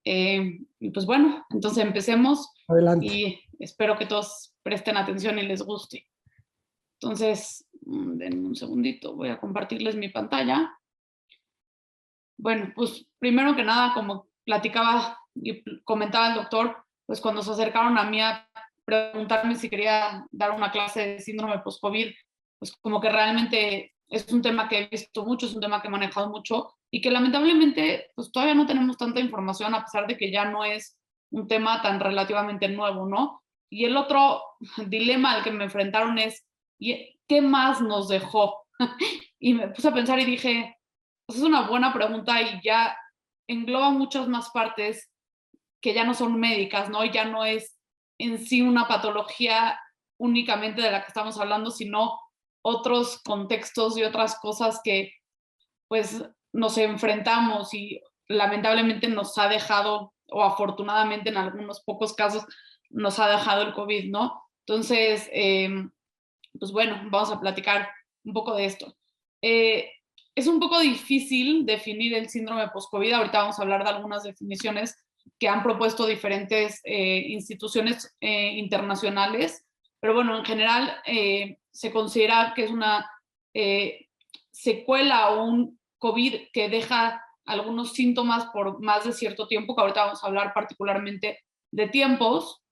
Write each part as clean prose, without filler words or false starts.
Y pues bueno, entonces empecemos Adelante. y espero que todos presten atención y les guste. Entonces, denme un segundito, voy a compartirles mi pantalla. Bueno, pues primero que nada, como platicaba y comentaba el doctor, pues cuando se acercaron a mí a preguntarme si quería dar una clase de síndrome post-COVID, pues como que realmente es un tema que he visto mucho, es un tema que he manejado mucho y que lamentablemente pues todavía no tenemos tanta información a pesar de que ya no es un tema tan relativamente nuevo, ¿no? Y el otro dilema al que me enfrentaron es, ¿qué más nos dejó? Y me puse a pensar y dije, pues es una buena pregunta y ya engloba muchas más partes que ya no son médicas, ¿no? Ya no es en sí una patología únicamente de la que estamos hablando, sino otros contextos y otras cosas que pues nos enfrentamos y lamentablemente nos ha dejado, o afortunadamente en algunos pocos casos, nos ha dejado el COVID, ¿no? Entonces, pues bueno, vamos a platicar un poco de esto. Eh, es un poco difícil definir el síndrome post-COVID. Ahorita vamos a hablar de algunas definiciones que han propuesto diferentes instituciones internacionales, pero bueno, en general se considera que es una secuela o un COVID que deja algunos síntomas por más de cierto tiempo, que ahorita vamos a hablar particularmente de tiempos.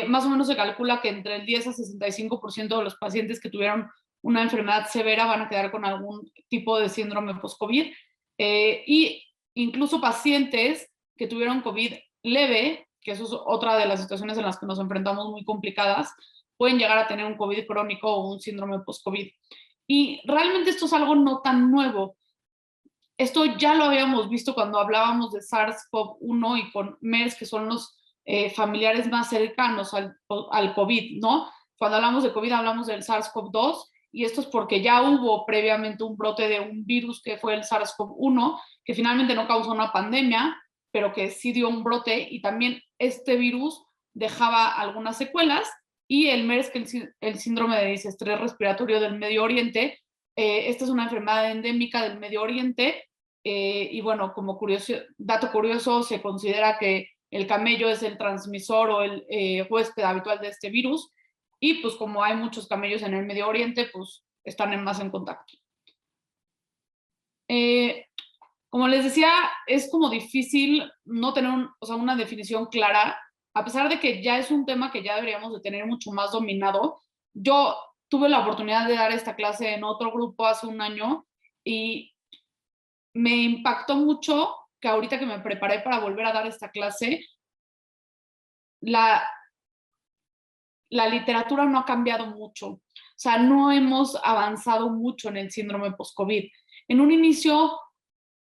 Más o menos se calcula que entre el 10 a 65% de los pacientes que tuvieron una enfermedad severa van a quedar con algún tipo de síndrome post-COVID. Y incluso pacientes que tuvieron COVID leve, que eso es otra de las situaciones en las que nos enfrentamos muy complicadas, pueden llegar a tener un COVID crónico o un síndrome post-COVID. Y realmente esto es algo no tan nuevo. Esto ya lo habíamos visto cuando hablábamos de SARS-CoV-1 y con MERS, que son los familiares más cercanos al COVID, ¿no? Cuando hablamos de COVID hablamos del SARS-CoV-2 y esto es porque ya hubo previamente un brote de un virus que fue el SARS-CoV-1, que finalmente no causó una pandemia, pero que sí dio un brote y también este virus dejaba algunas secuelas y el MERS, que es el síndrome de desestrés respiratorio del Medio Oriente, esta es una enfermedad endémica del Medio Oriente y bueno, como dato curioso, se considera que el camello es el transmisor o el huésped habitual de este virus y pues como hay muchos camellos en el Medio Oriente, pues están más en contacto. Como les decía, es como difícil no tener una definición clara, a pesar de que ya es un tema que ya deberíamos de tener mucho más dominado. Yo tuve la oportunidad de dar esta clase en otro grupo hace un año y me impactó mucho que ahorita que me preparé para volver a dar esta clase, la, la literatura no ha cambiado mucho. O sea, no hemos avanzado mucho en el síndrome post-COVID. En un inicio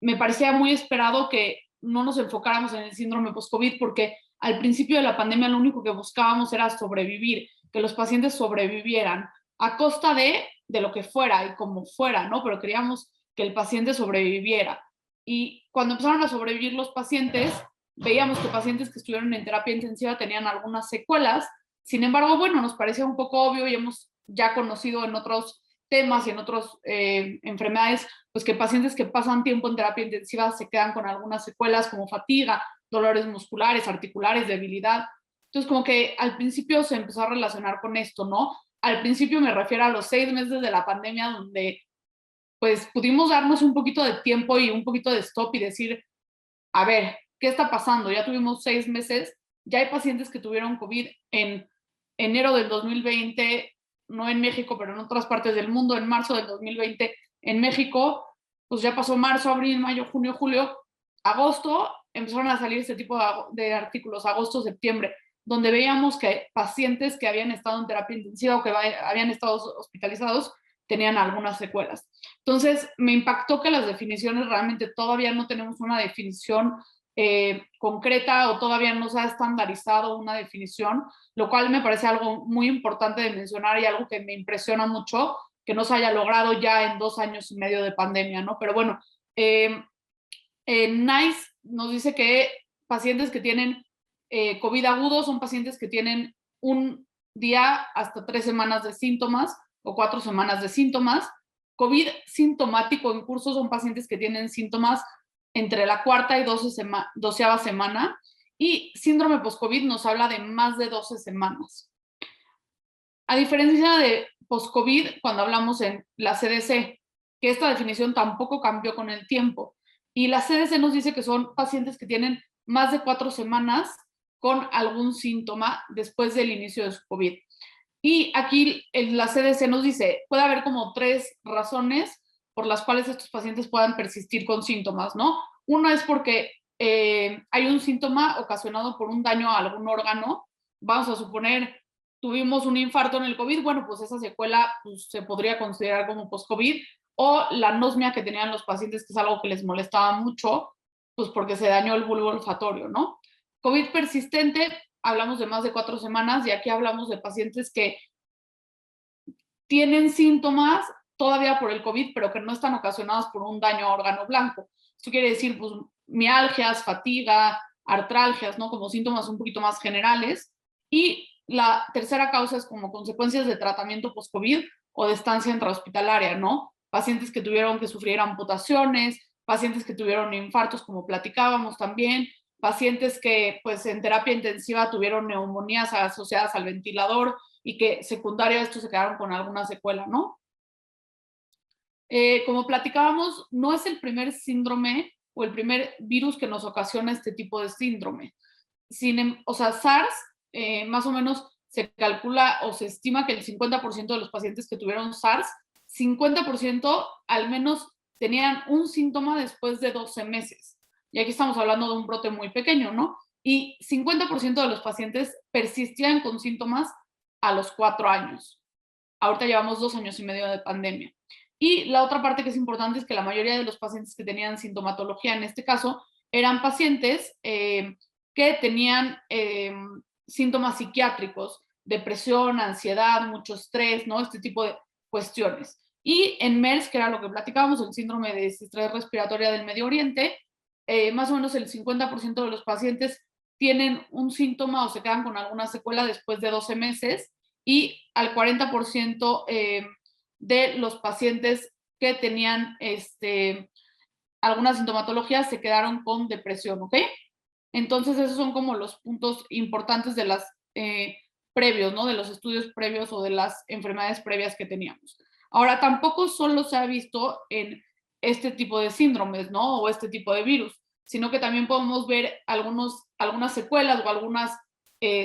me parecía muy esperado que no nos enfocáramos en el síndrome post-COVID porque al principio de la pandemia lo único que buscábamos era sobrevivir, que los pacientes sobrevivieran a costa de lo que fuera y como fuera, ¿no? Pero queríamos que el paciente sobreviviera. Y cuando empezaron a sobrevivir los pacientes, veíamos que pacientes que estuvieron en terapia intensiva tenían algunas secuelas. Sin embargo, bueno, nos parecía un poco obvio y hemos ya conocido en otros temas y en otras enfermedades, pues que pacientes que pasan tiempo en terapia intensiva se quedan con algunas secuelas como fatiga, dolores musculares, articulares, debilidad. Entonces, como que al principio se empezó a relacionar con esto, ¿no? Al principio me refiero a los 6 meses de la pandemia donde pues pudimos darnos un poquito de tiempo y un poquito de stop y decir, a ver, ¿qué está pasando? Ya tuvimos 6 meses, ya hay pacientes que tuvieron COVID en enero del 2020, no en México, pero en otras partes del mundo, en marzo del 2020 en México, pues ya pasó marzo, abril, mayo, junio, julio, agosto, empezaron a salir este tipo de artículos, agosto, septiembre, donde veíamos que pacientes que habían estado en terapia intensiva o que habían estado hospitalizados tenían algunas secuelas. Entonces, me impactó que las definiciones realmente todavía no tenemos una definición concreta o todavía no se ha estandarizado una definición, lo cual me parece algo muy importante de mencionar y algo que me impresiona mucho que no se haya logrado ya en 2 años y medio de pandemia, ¿no? Pero bueno, NICE nos dice que pacientes que tienen COVID agudo son pacientes que tienen un día hasta 3 semanas de síntomas o 4 semanas de síntomas. COVID sintomático en curso son pacientes que tienen síntomas entre la cuarta y 12ª semana, y síndrome post-COVID nos habla de más de 12 semanas. A diferencia de post-COVID, cuando hablamos en la CDC, que esta definición tampoco cambió con el tiempo, y la CDC nos dice que son pacientes que tienen más de 4 semanas con algún síntoma después del inicio de su COVID. Y aquí la CDC nos dice, puede haber como 3 razones por las cuales estos pacientes puedan persistir con síntomas, ¿no? Uno es porque hay un síntoma ocasionado por un daño a algún órgano. Vamos a suponer, tuvimos un infarto en el COVID, bueno, pues esa secuela pues, se podría considerar como post-COVID, o la anosmia que tenían los pacientes, que es algo que les molestaba mucho, pues porque se dañó el bulbo olfatorio, ¿no? COVID persistente, hablamos de más de 4 semanas, y aquí hablamos de pacientes que tienen síntomas todavía por el COVID, pero que no están ocasionados por un daño a órgano blanco. Esto quiere decir, pues, mialgias, fatiga, artralgias, ¿no? Como síntomas un poquito más generales. Y la tercera causa es como consecuencias de tratamiento post-COVID o de estancia intrahospitalaria, ¿no? Pacientes que tuvieron que sufrir amputaciones, pacientes que tuvieron infartos, como platicábamos también, pacientes que, pues, en terapia intensiva tuvieron neumonías asociadas al ventilador y que secundaria a esto se quedaron con alguna secuela, ¿no? Como platicábamos, no es el primer síndrome o el primer virus que nos ocasiona este tipo de síndrome. O sea, SARS, más o menos se calcula o se estima que el 50% de los pacientes que tuvieron SARS, 50% al menos tenían un síntoma después de 12 meses. Y aquí estamos hablando de un brote muy pequeño, ¿no? Y 50% de los pacientes persistían con síntomas a los 4 años. Ahorita llevamos 2 años y medio de pandemia. Y la otra parte que es importante es que la mayoría de los pacientes que tenían sintomatología, en este caso, eran pacientes que tenían síntomas psiquiátricos, depresión, ansiedad, mucho estrés, ¿no? Este tipo de cuestiones. Y en MERS, que era lo que platicábamos, el síndrome de estrés respiratoria del Medio Oriente, más o menos el 50% de los pacientes tienen un síntoma o se quedan con alguna secuela después de 12 meses, y al 40% de los pacientes que tenían alguna sintomatología se quedaron con depresión, ¿ok? Entonces esos son como los puntos importantes de las previos, ¿no? De los estudios previos o de las enfermedades previas que teníamos. Ahora, tampoco solo se ha visto en este tipo de síndromes, ¿no? O este tipo de virus, sino que también podemos ver algunas secuelas o algunas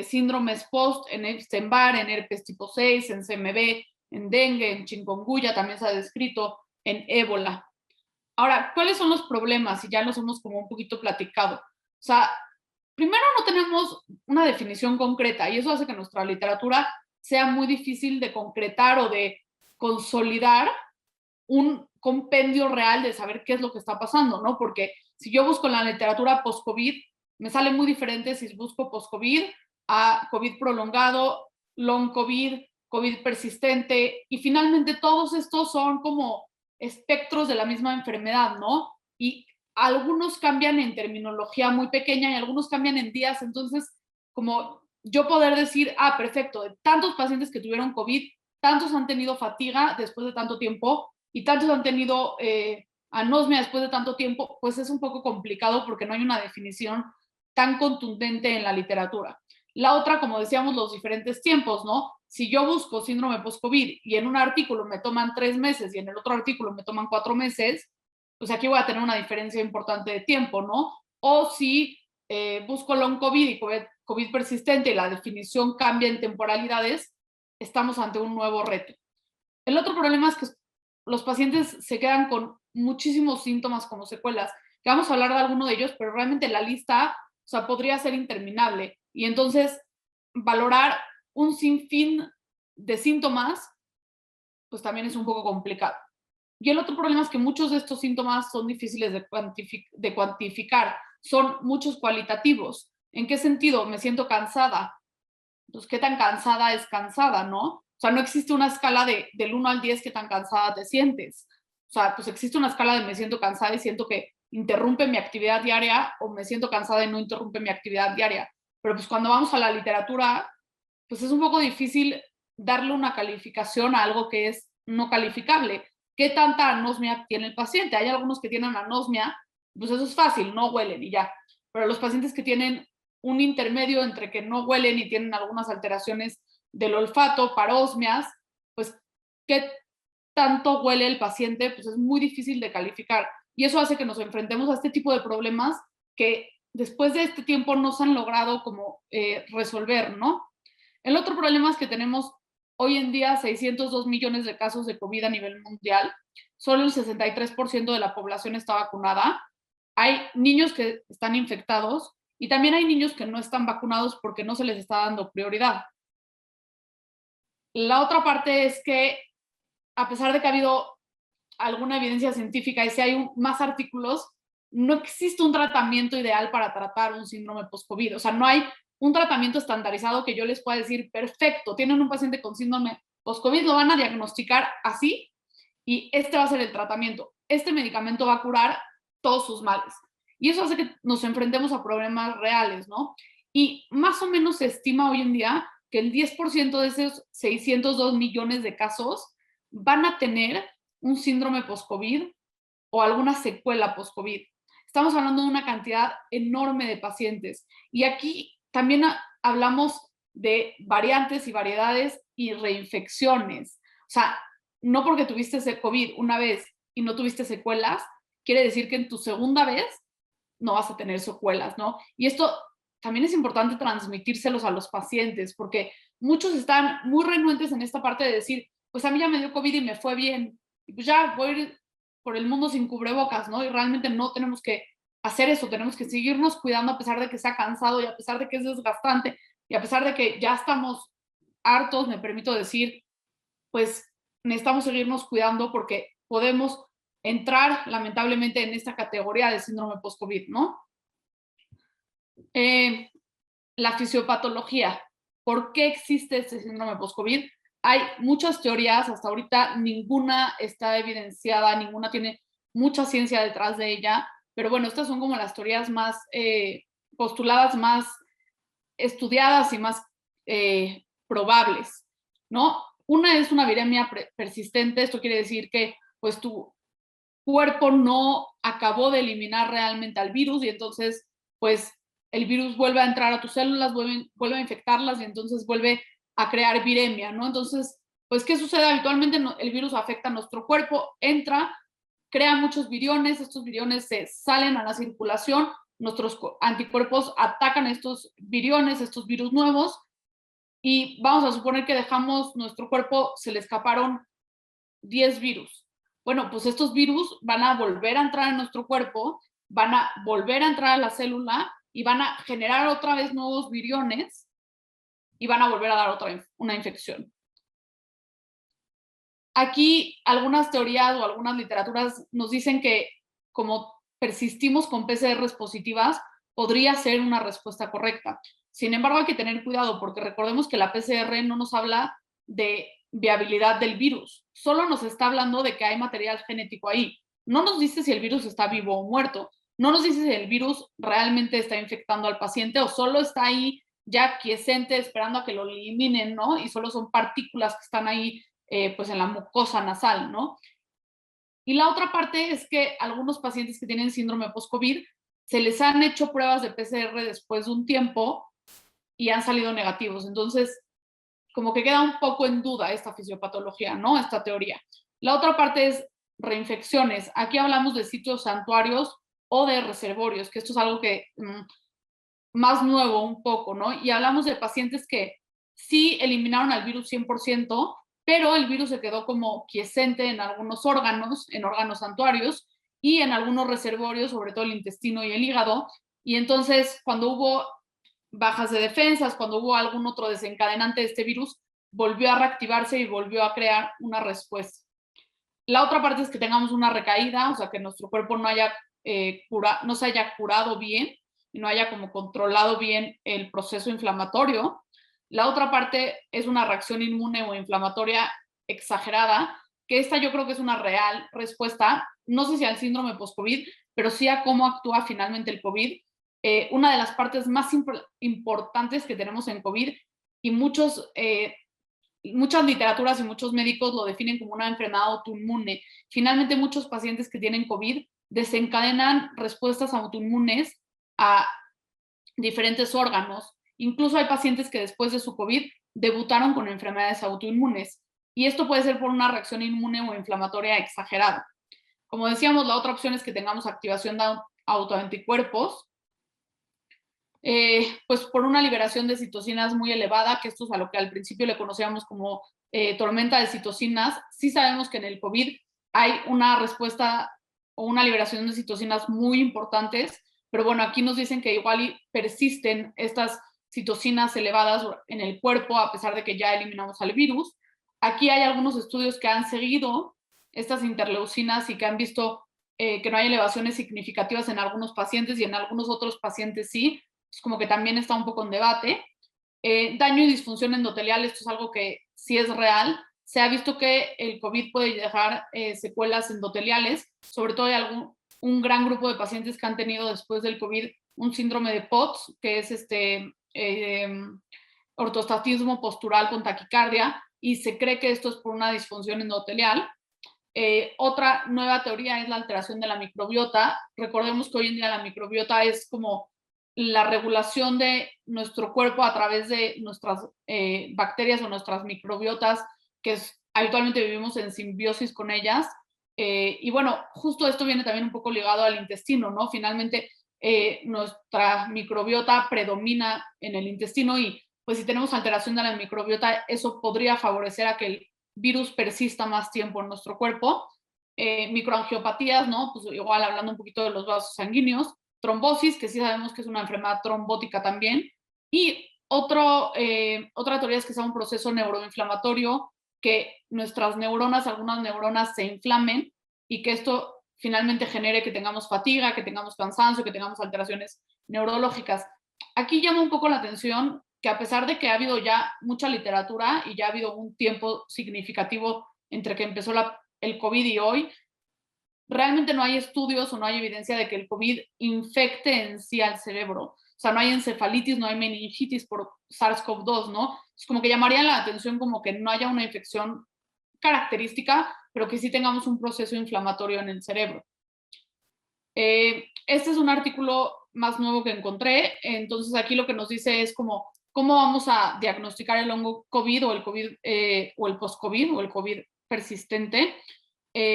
síndromes post en Epstein-Barr, en herpes tipo 6, en CMV, en dengue, en chikungunya, también se ha descrito, en ébola. Ahora, ¿cuáles son los problemas? Y ya los hemos como un poquito platicado. O sea, primero no tenemos una definición concreta, y eso hace que nuestra literatura sea muy difícil de concretar o de consolidar un compendio real de saber qué es lo que está pasando, ¿no? Porque si yo busco en la literatura post-COVID, me sale muy diferente si busco post-COVID a COVID prolongado, long COVID, COVID persistente, y finalmente todos estos son como espectros de la misma enfermedad, ¿no? Y algunos cambian en terminología muy pequeña y algunos cambian en días. Entonces, como yo poder decir, perfecto, de tantos pacientes que tuvieron COVID, tantos han tenido fatiga después de tanto tiempo y tantos han tenido anosmia después de tanto tiempo, pues es un poco complicado porque no hay una definición tan contundente en la literatura. La otra, como decíamos, los diferentes tiempos, ¿no? Si yo busco síndrome post-COVID y en un artículo me toman 3 meses y en el otro artículo me toman 4 meses, pues aquí voy a tener una diferencia importante de tiempo, ¿no? O si busco long COVID y COVID persistente y la definición cambia en temporalidades, estamos ante un nuevo reto. El otro problema es que los pacientes se quedan con muchísimos síntomas como secuelas, que vamos a hablar de alguno de ellos, pero realmente la lista, o sea, podría ser interminable. Y entonces, valorar un sinfín de síntomas, pues también es un poco complicado. Y el otro problema es que muchos de estos síntomas son difíciles de cuantificar, son muchos cualitativos. ¿En qué sentido? Me siento cansada. Pues, ¿qué tan cansada es cansada, no? O sea, no existe una escala del 1 al 10 qué tan cansada te sientes. O sea, pues existe una escala de me siento cansada y siento que interrumpe mi actividad diaria, o me siento cansada y no interrumpe mi actividad diaria. Pero pues cuando vamos a la literatura, pues es un poco difícil darle una calificación a algo que es no calificable. ¿Qué tanta anosmia tiene el paciente? Hay algunos que tienen anosmia Pues eso es fácil, no huelen y ya. Pero los pacientes que tienen un intermedio entre que no huelen y tienen algunas alteraciones del olfato, parosmias, pues qué tanto huele el paciente, pues es muy difícil de calificar. Y eso hace que nos enfrentemos a este tipo de problemas que después de este tiempo no se han logrado como resolver, ¿no? El otro problema es que tenemos hoy en día 602 millones de casos de COVID a nivel mundial. Solo el 63% de la población está vacunada. Hay niños que están infectados y también hay niños que no están vacunados porque no se les está dando prioridad. La otra parte es que, a pesar de que ha habido alguna evidencia científica y si hay más artículos, no existe un tratamiento ideal para tratar un síndrome post-COVID. O sea, no hay un tratamiento estandarizado que yo les pueda decir, perfecto, tienen un paciente con síndrome post-COVID, lo van a diagnosticar así y este va a ser el tratamiento. Este medicamento va a curar todos sus males. Y eso hace que nos enfrentemos a problemas reales, ¿no? Y más o menos se estima hoy en día que el 10% de esos 602 millones de casos van a tener un síndrome post-COVID o alguna secuela post-COVID. Estamos hablando de una cantidad enorme de pacientes. Y aquí también hablamos de variantes y variedades y reinfecciones. O sea, no porque tuviste ese COVID una vez y no tuviste secuelas, quiere decir que en tu segunda vez no vas a tener secuelas, ¿no? Y esto también es importante transmitírselos a los pacientes, porque muchos están muy renuentes en esta parte de decir, pues a mí ya me dio COVID y me fue bien, y pues ya voy a ir por el mundo sin cubrebocas, ¿no? Y realmente no tenemos que hacer eso, tenemos que seguirnos cuidando a pesar de que sea cansado y a pesar de que es desgastante y a pesar de que ya estamos hartos, me permito decir, pues necesitamos seguirnos cuidando porque podemos entrar lamentablemente en esta categoría de síndrome post-COVID, ¿no? La fisiopatología. ¿Por qué existe este síndrome post-COVID? Hay muchas teorías, hasta ahorita ninguna está evidenciada, ninguna tiene mucha ciencia detrás de ella, pero bueno, estas son como las teorías más postuladas, más estudiadas y más probables, ¿no? Una es una viremia persistente, esto quiere decir que pues tu cuerpo no acabó de eliminar realmente al virus y entonces pues el virus vuelve a entrar a tus células, vuelve a infectarlas y entonces vuelve a crear viremia, ¿no? Entonces, pues, ¿qué sucede? Habitualmente el virus afecta a nuestro cuerpo, entra, crea muchos viriones, estos viriones se salen a la circulación, nuestros anticuerpos atacan estos viriones, estos virus nuevos, y vamos a suponer que dejamos nuestro cuerpo, se le escaparon 10 virus. Bueno, pues estos virus van a volver a entrar en nuestro cuerpo, van a volver a entrar a la célula y van a generar otra vez nuevos viriones y van a volver a dar una infección. Aquí algunas teorías o algunas literaturas nos dicen que como persistimos con PCRs positivas, podría ser una respuesta correcta. Sin embargo, hay que tener cuidado porque recordemos que la PCR no nos habla de viabilidad del virus, solo nos está hablando de que hay material genético ahí. No nos dice si el virus está vivo o muerto, no nos dice si el virus realmente está infectando al paciente o solo está ahí ya quiescente esperando a que lo eliminen, ¿no? Y solo son partículas que están ahí pues en la mucosa nasal, ¿no? Y la otra parte es que algunos pacientes que tienen síndrome post-COVID se les han hecho pruebas de PCR después de un tiempo y han salido negativos. Entonces, como que queda un poco en duda esta fisiopatología, ¿no? Esta teoría. La otra parte es reinfecciones. Aquí hablamos de sitios santuarios o de reservorios, que esto es algo que más nuevo un poco, ¿no? Y hablamos de pacientes que sí eliminaron al virus 100%, pero el virus se quedó como quiescente en algunos órganos, en órganos santuarios y en algunos reservorios, sobre todo el intestino y el hígado. Y entonces, cuando hubo bajas de defensas, cuando hubo algún otro desencadenante de este virus, volvió a reactivarse y volvió a crear una respuesta. La otra parte es que tengamos una recaída, o sea, que nuestro cuerpo no se haya curado bien y no haya como controlado bien el proceso inflamatorio. La otra parte es una reacción inmune o inflamatoria exagerada, que esta yo creo que es una real respuesta, no sé si al síndrome post-COVID, pero sí a cómo actúa finalmente el COVID. Una de las partes más importantes que tenemos en COVID y muchas literaturas y muchos médicos lo definen como una enfermedad autoinmune. Finalmente, muchos pacientes que tienen COVID desencadenan respuestas autoinmunes a diferentes órganos. Incluso hay pacientes que después de su COVID debutaron con enfermedades autoinmunes. Y esto puede ser por una reacción inmune o inflamatoria exagerada. Como decíamos, la otra opción es que tengamos activación de autoanticuerpos, pues por una liberación de citocinas muy elevada, que esto es a lo que al principio le conocíamos como tormenta de citocinas. Sí sabemos que en el COVID hay una respuesta o una liberación de citocinas muy importantes, pero bueno, aquí nos dicen que igual persisten estas citocinas elevadas en el cuerpo a pesar de que ya eliminamos al virus. Aquí hay algunos estudios que han seguido estas interleucinas y que han visto que no hay elevaciones significativas en algunos pacientes y en algunos otros pacientes sí. Es como que también está un poco en debate. Daño y disfunción endotelial, esto es algo que sí es real. Se ha visto que el COVID puede dejar secuelas endoteliales, sobre todo hay un gran grupo de pacientes que han tenido después del COVID un síndrome de POTS, que es ortostatismo postural con taquicardia, y se cree que esto es por una disfunción endotelial. Otra nueva teoría es la alteración de la microbiota. Recordemos que hoy en día la microbiota es como la regulación de nuestro cuerpo a través de nuestras bacterias o nuestras microbiotas, que habitualmente vivimos en simbiosis con ellas. Y bueno, justo esto viene también un poco ligado al intestino, ¿no? Finalmente, nuestra microbiota predomina en el intestino y pues si tenemos alteración de la microbiota, eso podría favorecer a que el virus persista más tiempo en nuestro cuerpo. Microangiopatías, ¿no? Pues igual hablando un poquito de los vasos sanguíneos. Trombosis, que sí sabemos que es una enfermedad trombótica también. Y otra teoría es que sea un proceso neuroinflamatorio, que nuestras neuronas, algunas neuronas se inflamen y que esto finalmente genere que tengamos fatiga, que tengamos cansancio, que tengamos alteraciones neurológicas. Aquí llama un poco la atención que a pesar de que ha habido ya mucha literatura y ya ha habido un tiempo significativo entre que empezó el COVID y hoy, realmente no hay estudios o no hay evidencia de que el COVID infecte en sí al cerebro. O sea, no hay encefalitis, no hay meningitis por SARS-CoV-2, ¿no? Es como que llamaría la atención como que no haya una infección característica, pero que sí tengamos un proceso inflamatorio en el cerebro. Este es un artículo más nuevo que encontré, entonces aquí lo que nos dice es como cómo vamos a diagnosticar el hongo COVID o el COVID o el post-COVID o el COVID persistente.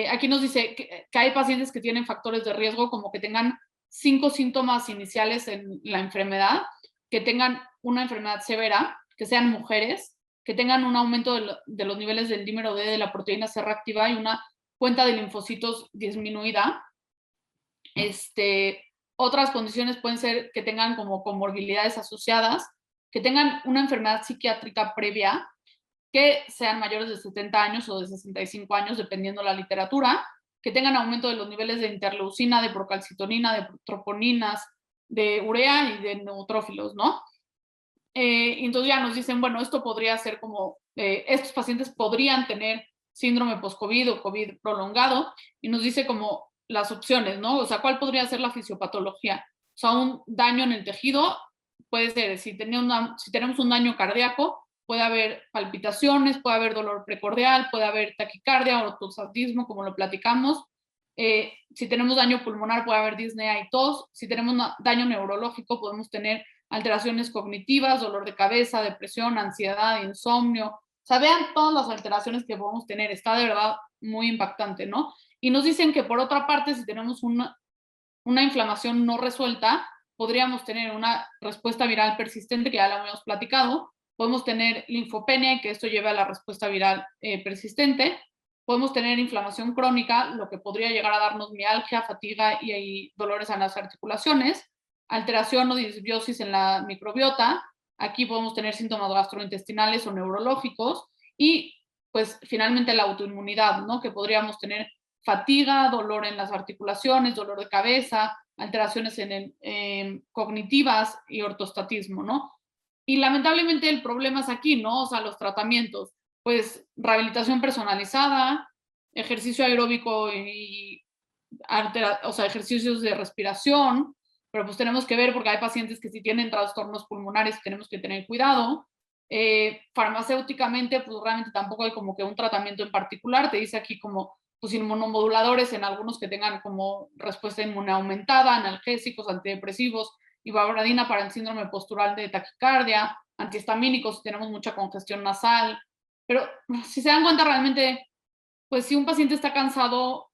Aquí nos dice que hay pacientes que tienen factores de riesgo como que tengan 5 síntomas iniciales en la enfermedad, que tengan una enfermedad severa, que sean mujeres, que tengan un aumento de los niveles del dímero D de la proteína C reactiva y una cuenta de linfocitos disminuida. Otras condiciones pueden ser que tengan como comorbilidades asociadas, que tengan una enfermedad psiquiátrica previa, que sean mayores de 70 años o de 65 años, dependiendo la literatura, que tengan aumento de los niveles de interleucina, de procalcitonina, de troponinas, de urea y de neutrófilos, ¿no? Entonces ya nos dicen, bueno, esto podría ser como, estos pacientes podrían tener síndrome post-COVID o COVID prolongado, y nos dice como las opciones, ¿no? O sea, ¿cuál podría ser la fisiopatología? O sea, un daño en el tejido, puede ser, si tenemos un daño cardíaco, puede haber palpitaciones, puede haber dolor precordial, puede haber taquicardia, ortostatismo, como lo platicamos. Si tenemos daño pulmonar, puede haber disnea y tos. Si tenemos daño neurológico, podemos tener alteraciones cognitivas, dolor de cabeza, depresión, ansiedad, insomnio. O sea, vean todas las alteraciones que podemos tener. Está de verdad muy impactante, ¿no? Y nos dicen que por otra parte, si tenemos una inflamación no resuelta, podríamos tener una respuesta viral persistente, que ya la habíamos platicado. Podemos tener linfopenia, que esto lleva a la respuesta viral persistente. Podemos tener inflamación crónica, lo que podría llegar a darnos mialgia, fatiga y dolores en las articulaciones. Alteración o disbiosis en la microbiota. Aquí podemos tener síntomas gastrointestinales o neurológicos. Y pues finalmente la autoinmunidad, ¿no? Que podríamos tener fatiga, dolor en las articulaciones, dolor de cabeza, alteraciones cognitivas y ortostatismo, ¿no? Y lamentablemente el problema es aquí, ¿no? O sea, los tratamientos, pues rehabilitación personalizada, ejercicio aeróbico y o sea, ejercicios de respiración, pero pues tenemos que ver porque hay pacientes que si tienen trastornos pulmonares tenemos que tener cuidado. Farmacéuticamente, pues realmente tampoco hay como que un tratamiento en particular, te dice aquí como pues, inmunomoduladores en algunos que tengan como respuesta inmune aumentada, analgésicos, antidepresivos, ivabradina para el síndrome postural de taquicardia, antihistamínicos si tenemos mucha congestión nasal. Pero si se dan cuenta realmente, pues si un paciente está cansado,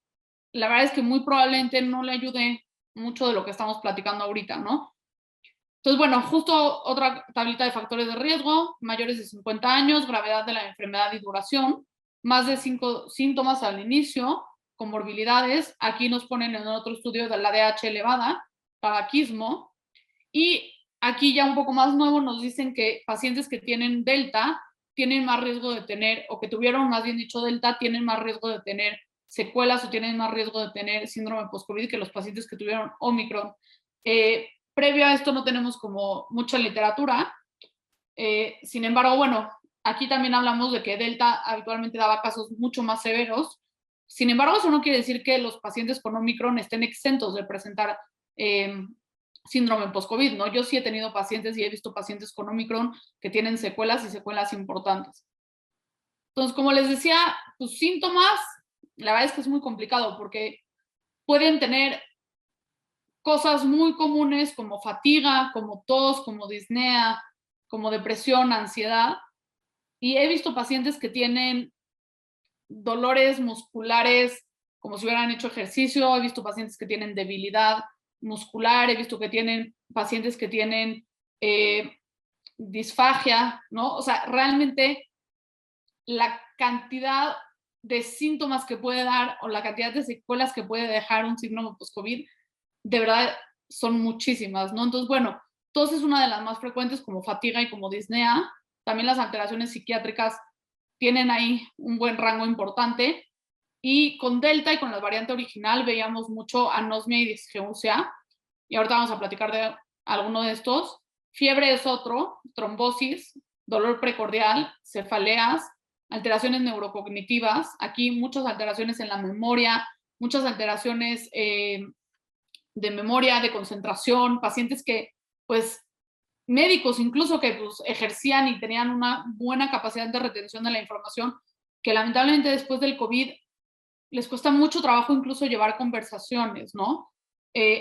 la verdad es que muy probablemente no le ayude mucho de lo que estamos platicando ahorita, ¿no? Entonces, bueno, justo otra tablita de factores de riesgo: mayores de 50 años, gravedad de la enfermedad y duración, más de 5 síntomas al inicio, comorbilidades. Aquí nos ponen en otro estudio de la ADH elevada, tabaquismo. Y aquí ya un poco más nuevo nos dicen que pacientes que tienen delta tienen más riesgo de tener, o que tuvieron, más bien dicho, delta, tienen más riesgo de tener secuelas o tienen más riesgo de tener síndrome post-COVID que los pacientes que tuvieron Omicron. Previo a esto no tenemos como mucha literatura. Sin embargo, bueno, aquí también hablamos de que delta habitualmente daba casos mucho más severos. Sin embargo, eso no quiere decir que los pacientes con Omicron estén exentos de presentar síndrome post-COVID, ¿no? Yo sí he tenido pacientes y he visto pacientes con Omicron que tienen secuelas y secuelas importantes. Entonces, como les decía, tus síntomas, la verdad es que es muy complicado porque pueden tener cosas muy comunes como fatiga, como tos, como disnea, como depresión, ansiedad. Y he visto pacientes que tienen dolores musculares como si hubieran hecho ejercicio, he visto pacientes que tienen debilidad muscular, he visto que tienen pacientes que tienen disfagia, ¿no? O sea, realmente la cantidad de síntomas que puede dar o la cantidad de secuelas que puede dejar un síndrome post-COVID, de verdad son muchísimas, ¿no? Entonces, bueno, tos es una de las más frecuentes, como fatiga y como disnea. También las alteraciones psiquiátricas tienen ahí un buen rango importante. Y con Delta y con la variante original veíamos mucho anosmia y disgeusia. Y ahorita vamos a platicar de alguno de estos. Fiebre es otro, trombosis, dolor precordial, cefaleas, alteraciones neurocognitivas. Aquí muchas alteraciones en la memoria, muchas alteraciones de memoria, de concentración, pacientes que, pues, médicos incluso que pues, ejercían y tenían una buena capacidad de retención de la información, que lamentablemente después del COVID les cuesta mucho trabajo incluso llevar conversaciones, ¿no?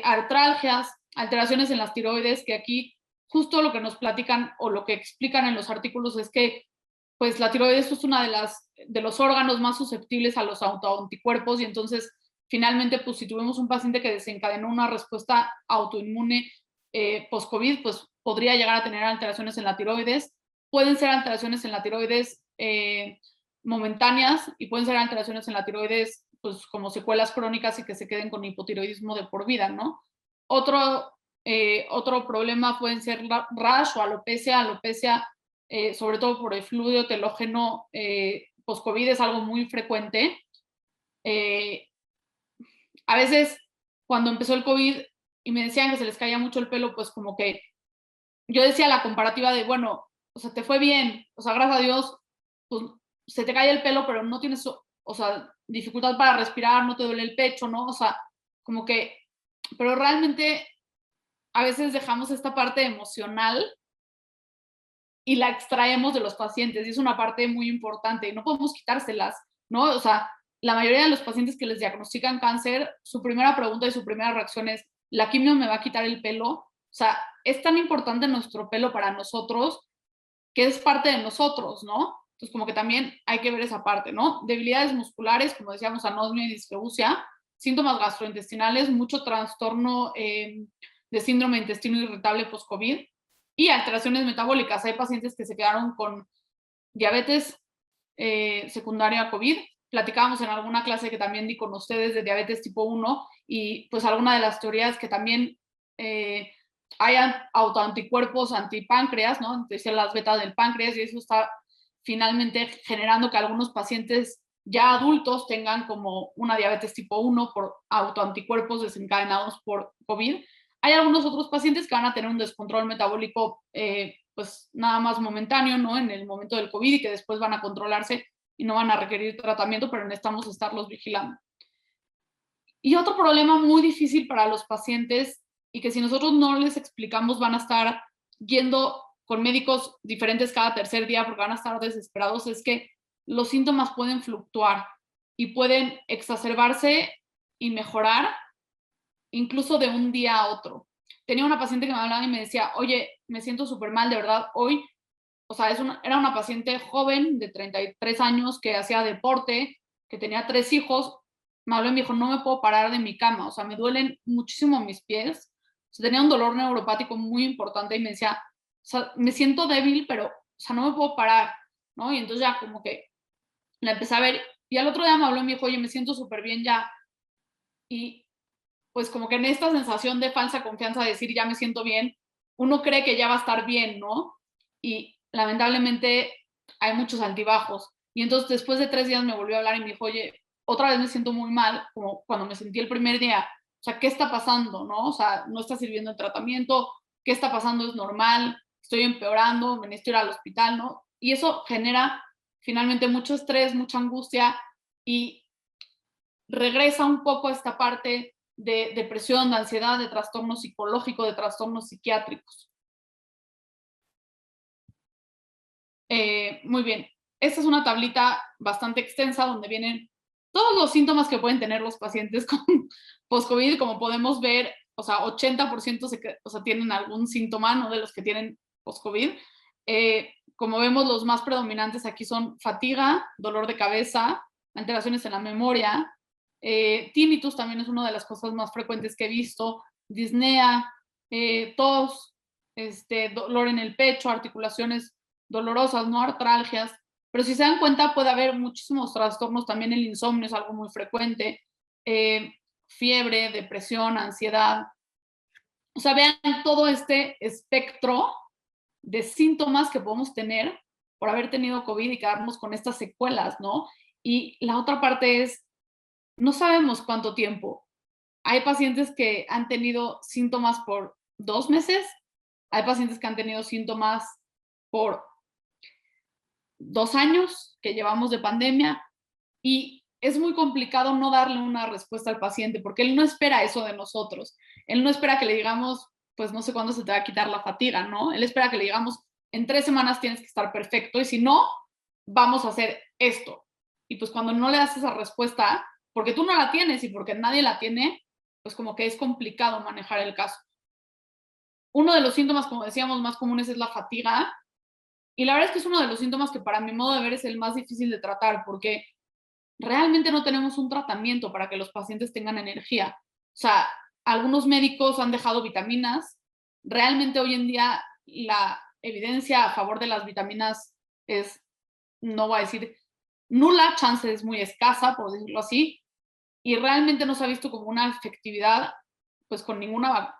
Artralgias, alteraciones en las tiroides, que aquí justo lo que nos platican o lo que explican en los artículos es que pues la tiroides es una de los órganos más susceptibles a los autoanticuerpos y entonces finalmente pues si tuvimos un paciente que desencadenó una respuesta autoinmune post-COVID, pues podría llegar a tener alteraciones en la tiroides. Pueden ser alteraciones en la tiroides momentáneas y pueden ser alteraciones en la tiroides pues como secuelas crónicas y que se queden con hipotiroidismo de por vida, ¿no? Otro problema pueden ser rash o alopecia sobre todo por el fluido telógeno post-COVID es algo muy frecuente. A veces cuando empezó el COVID y me decían que se les caía mucho el pelo, pues como que yo decía la comparativa de, bueno, o sea, te fue bien, o sea, gracias a Dios, pues se te cae el pelo, pero no tienes, o sea, dificultad para respirar, no te duele el pecho, ¿no? O sea, como que, pero realmente a veces dejamos esta parte emocional y la extraemos de los pacientes y es una parte muy importante y no podemos quitárselas, ¿no? O sea, la mayoría de los pacientes que les diagnostican cáncer, su primera pregunta y su primera reacción es, ¿la quimio me va a quitar el pelo? O sea, es tan importante nuestro pelo para nosotros que es parte de nosotros, ¿no? Entonces, como que también hay que ver esa parte, ¿no? Debilidades musculares, como decíamos, anosmia y disgeusia, síntomas gastrointestinales, mucho trastorno de síndrome de intestino irritable post-COVID y alteraciones metabólicas. Hay pacientes que se quedaron con diabetes secundaria a COVID. Platicábamos en alguna clase que también di con ustedes de diabetes tipo 1 y pues alguna de las teorías que también hay autoanticuerpos antipáncreas, ¿no? Decían las betas del páncreas y eso está finalmente generando que algunos pacientes ya adultos tengan como una diabetes tipo 1 por autoanticuerpos desencadenados por COVID. Hay algunos otros pacientes que van a tener un descontrol metabólico pues nada más momentáneo, ¿no? En el momento del COVID y que después van a controlarse y no van a requerir tratamiento, pero necesitamos estarlos vigilando. Y otro problema muy difícil para los pacientes y que si nosotros no les explicamos van a estar yendo con médicos diferentes cada tercer día porque van a estar desesperados es que los síntomas pueden fluctuar y pueden exacerbarse y mejorar incluso de un día a otro. Tenía una paciente que me hablaba y me decía, oye, me siento súper mal, de verdad, hoy, o sea, era una paciente joven de 33 años que hacía deporte, que tenía 3 hijos, me habló y me dijo, no me puedo parar de mi cama, o sea, me duelen muchísimo mis pies, o sea, tenía un dolor neuropático muy importante y me decía, o sea, me siento débil, pero, o sea, no me puedo parar, ¿no? Y entonces ya como que la empecé a ver y al otro día me habló y me dijo, oye, me siento súper bien ya. Y pues como que en esta sensación de falsa confianza de decir ya me siento bien, uno cree que ya va a estar bien, ¿no? Y lamentablemente hay muchos altibajos. Y entonces después de 3 días me volvió a hablar y me dijo, oye, otra vez me siento muy mal, como cuando me sentí el primer día. O sea, ¿qué está pasando, no? O sea, no está sirviendo el tratamiento, ¿qué está pasando? ¿Es normal? ¿Estoy empeorando? ¿Me necesito ir al hospital, no? Y eso genera finalmente mucho estrés, mucha angustia y regresa un poco a esta parte de depresión, de ansiedad, de trastorno psicológico, de trastornos psiquiátricos. Muy bien. Esta es una tablita bastante extensa donde vienen todos los síntomas que pueden tener los pacientes con post-COVID. Como podemos ver, o sea, 80% o sea, tienen algún síntoma, ¿no? De los que tienen post-COVID. Como vemos, los más predominantes aquí son fatiga, dolor de cabeza, alteraciones en la memoria. Tinnitus también es una de las cosas más frecuentes que he visto. Disnea, tos, dolor en el pecho, articulaciones dolorosas, no artralgias, pero si se dan cuenta puede haber muchísimos trastornos, también el insomnio es algo muy frecuente, fiebre, depresión, ansiedad, o sea, vean todo este espectro de síntomas que podemos tener por haber tenido COVID y quedarnos con estas secuelas, ¿no? Y la otra parte es, no sabemos cuánto tiempo. Hay pacientes que han tenido síntomas por 2 meses, hay pacientes que han tenido síntomas por 2 años que llevamos de pandemia y es muy complicado no darle una respuesta al paciente porque él no espera eso de nosotros. Él no espera que le digamos, pues no sé cuándo se te va a quitar la fatiga, ¿no? Él espera que le digamos, en 3 semanas tienes que estar perfecto y si no, vamos a hacer esto. Y pues cuando no le das esa respuesta, porque tú no la tienes y porque nadie la tiene, pues como que es complicado manejar el caso. Uno de los síntomas, como decíamos, más comunes es la fatiga. Y la verdad es que es uno de los síntomas que para mi modo de ver es el más difícil de tratar porque realmente no tenemos un tratamiento para que los pacientes tengan energía. O sea, algunos médicos han dejado vitaminas. Realmente hoy en día la evidencia a favor de las vitaminas es, no voy a decir nula, chance es muy escasa, por decirlo así, y realmente no se ha visto como una efectividad pues con ninguna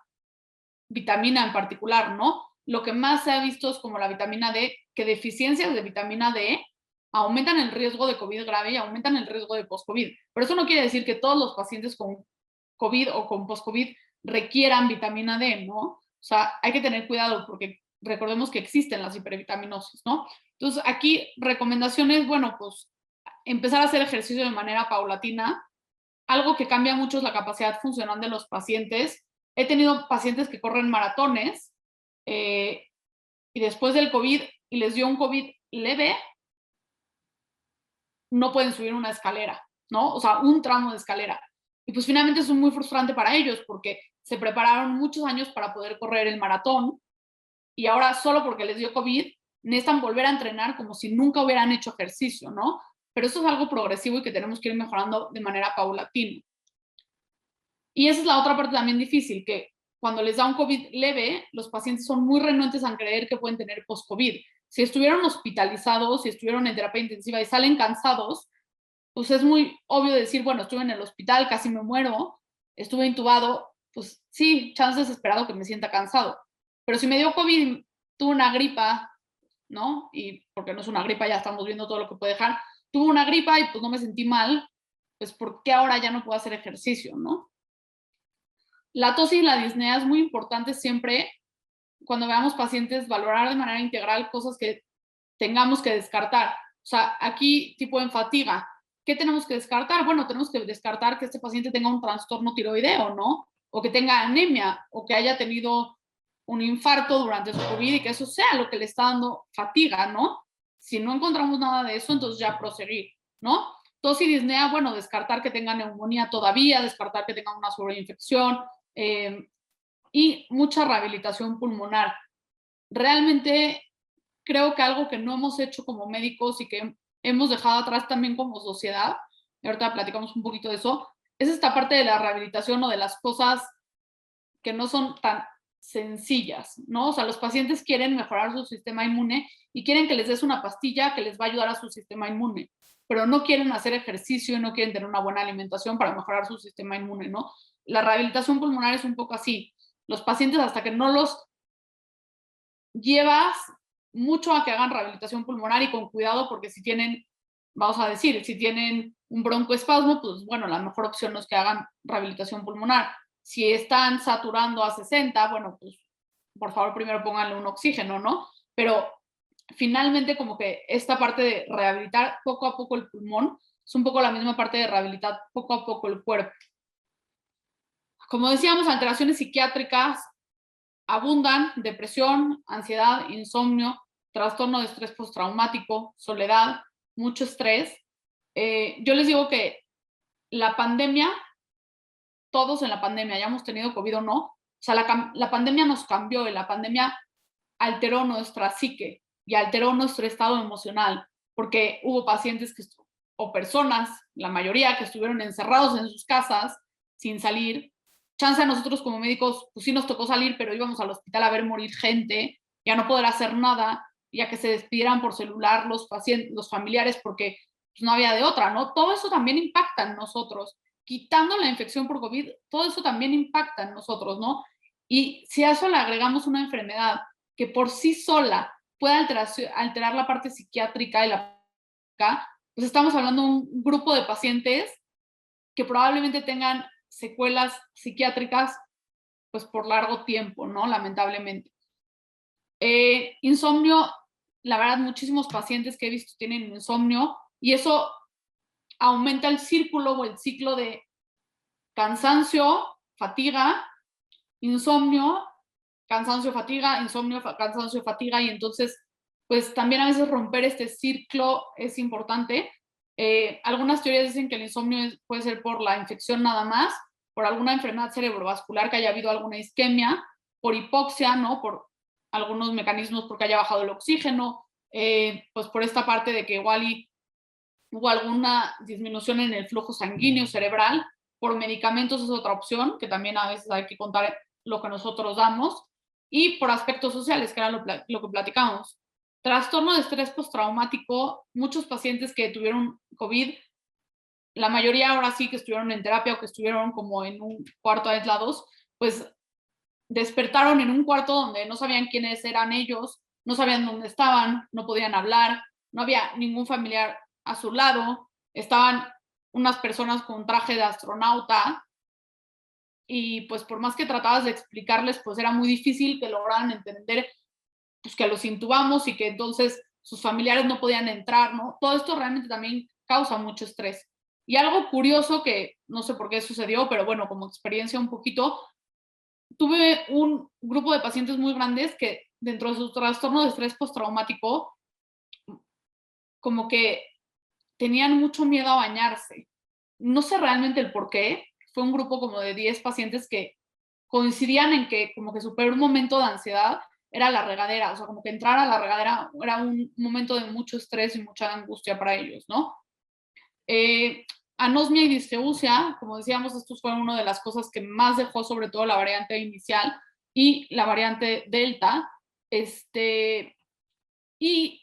vitamina en particular, ¿no? Lo que más se ha visto es como la vitamina D, que deficiencias de vitamina D aumentan el riesgo de COVID grave y aumentan el riesgo de post-COVID. Pero eso no quiere decir que todos los pacientes con COVID o con post-COVID requieran vitamina D, ¿no? O sea, hay que tener cuidado porque recordemos que existen las hipervitaminosis, ¿no? Entonces, aquí recomendaciones, bueno, pues empezar a hacer ejercicio de manera paulatina. Algo que cambia mucho es la capacidad funcional de los pacientes. He tenido pacientes que corren maratones y después del COVID y les dio un COVID leve, no pueden subir una escalera, ¿no? O sea, un tramo de escalera. Y pues finalmente es muy frustrante para ellos porque se prepararon muchos años para poder correr el maratón y ahora solo porque les dio COVID necesitan volver a entrenar como si nunca hubieran hecho ejercicio, ¿no? Pero eso es algo progresivo y que tenemos que ir mejorando de manera paulatina. Y esa es la otra parte también difícil, que cuando les da un COVID leve, los pacientes son muy renuentes a creer que pueden tener post-COVID. Si estuvieron hospitalizados, si estuvieron en terapia intensiva y salen cansados, pues es muy obvio decir, bueno, estuve en el hospital, casi me muero, estuve intubado, pues sí, chance desesperado que me sienta cansado. Pero si me dio COVID, tuve una gripa, ¿no? Y porque no es una gripa, ya estamos viendo todo lo que puede dejar. Tuve una gripa y pues no me sentí mal, pues ¿por qué ahora ya no puedo hacer ejercicio, no? La tos y la disnea es muy importante siempre cuando veamos pacientes valorar de manera integral cosas que tengamos que descartar. O sea, aquí tipo en fatiga, ¿qué tenemos que descartar? Bueno, tenemos que descartar que este paciente tenga un trastorno tiroideo, ¿no? O que tenga anemia, o que haya tenido un infarto durante su COVID y que eso sea lo que le está dando fatiga, ¿no? Si no encontramos nada de eso, entonces ya proseguir, ¿no? tos y disnea, bueno, descartar que tengan neumonía todavía, descartar que tengan una sobreinfección y mucha rehabilitación pulmonar. Realmente creo que algo que no hemos hecho como médicos y que hemos dejado atrás también como sociedad, y ahorita platicamos un poquito de eso, es esta parte de la rehabilitación o de las cosas que no son tan sencillas, ¿no? O sea, los pacientes quieren mejorar su sistema inmune y quieren que les des una pastilla que les va a ayudar a su sistema inmune, pero no quieren hacer ejercicio y no quieren tener una buena alimentación para mejorar su sistema inmune, ¿no? La rehabilitación pulmonar es un poco así. Los pacientes, hasta que no los llevas mucho a que hagan rehabilitación pulmonar y con cuidado, porque si tienen, vamos a decir, si tienen un broncoespasmo, pues bueno, la mejor opción no es que hagan rehabilitación pulmonar. Si están saturando a 60, bueno, pues por favor primero pónganle un oxígeno, ¿no? Pero finalmente como que esta parte de rehabilitar poco a poco el pulmón es un poco la misma parte de rehabilitar poco a poco el cuerpo. Como decíamos, alteraciones psiquiátricas abundan: depresión, ansiedad, insomnio, trastorno de estrés postraumático, soledad, mucho estrés. Yo les digo que la pandemia, todos en la pandemia, hayamos tenido COVID o no, o sea, la pandemia nos cambió y la pandemia alteró nuestra psique y alteró nuestro estado emocional, porque hubo pacientes o personas, la mayoría, que estuvieron encerrados en sus casas sin salir. Chance a nosotros como médicos, pues sí nos tocó salir, pero íbamos al hospital a ver morir gente, ya no poder hacer nada, ya que se despidieran por celular los pacientes, los familiares, porque pues, no había de otra, ¿no? Todo eso también impacta en nosotros. Quitando la infección por COVID, todo eso también impacta en nosotros, ¿no? Y si a eso le agregamos una enfermedad que por sí sola puede alterar la parte psiquiátrica y pues estamos hablando de un grupo de pacientes que probablemente tengan secuelas psiquiátricas pues por largo tiempo, ¿no? Lamentablemente. Insomnio, la verdad, muchísimos pacientes que he visto tienen insomnio y eso aumenta el círculo o el ciclo de cansancio, fatiga, insomnio, cansancio, fatiga, insomnio, cansancio, fatiga, y entonces, pues también a veces romper este ciclo es importante. Algunas teorías dicen que el insomnio puede ser por la infección nada más, por alguna enfermedad cerebrovascular, que haya habido alguna isquemia, por hipoxia, ¿no? Por algunos mecanismos, porque haya bajado el oxígeno, pues por esta parte de que igual hubo alguna disminución en el flujo sanguíneo cerebral, por medicamentos es otra opción, que también a veces hay que contar lo que nosotros damos, y por aspectos sociales, que era lo que platicamos. Trastorno de estrés postraumático, muchos pacientes que tuvieron COVID, la mayoría ahora sí que estuvieron en terapia o que estuvieron como en un cuarto aislados, pues despertaron en un cuarto donde no sabían quiénes eran ellos, no sabían dónde estaban, no podían hablar, no había ningún familiar a su lado, estaban unas personas con traje de astronauta y pues por más que tratabas de explicarles, pues era muy difícil que lograran entender pues que los intubamos y que entonces sus familiares no podían entrar, ¿no? Todo esto realmente también causa mucho estrés. Y algo curioso que no sé por qué sucedió, pero bueno, como experiencia un poquito, tuve un grupo de pacientes muy grandes que dentro de su trastorno de estrés postraumático, como que tenían mucho miedo a bañarse. No sé realmente el por qué. Fue un grupo como de 10 pacientes que coincidían en que como que su peor momento de ansiedad era la regadera. O sea, como que entrar a la regadera era un momento de mucho estrés y mucha angustia para ellos, ¿no? Anosmia y disgeusia, como decíamos, estos fueron una de las cosas que más dejó sobre todo la variante inicial y la variante delta. Y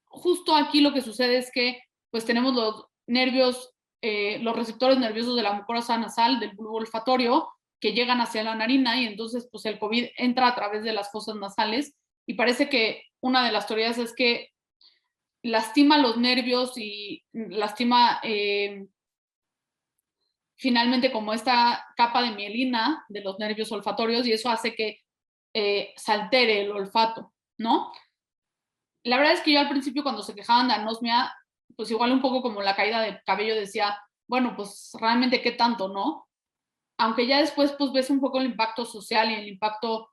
justo aquí lo que sucede es que pues tenemos los nervios, los receptores nerviosos de la mucosa nasal, del bulbo olfatorio, que llegan hacia la narina y entonces pues el COVID entra a través de las fosas nasales y parece que una de las teorías es que lastima los nervios y lastima finalmente como esta capa de mielina de los nervios olfatorios y eso hace que se altere el olfato, ¿no? La verdad es que yo al principio cuando se quejaban de anosmia, pues igual un poco como la caída de cabello decía, bueno, pues realmente qué tanto, ¿no? Aunque ya después pues ves un poco el impacto social y el impacto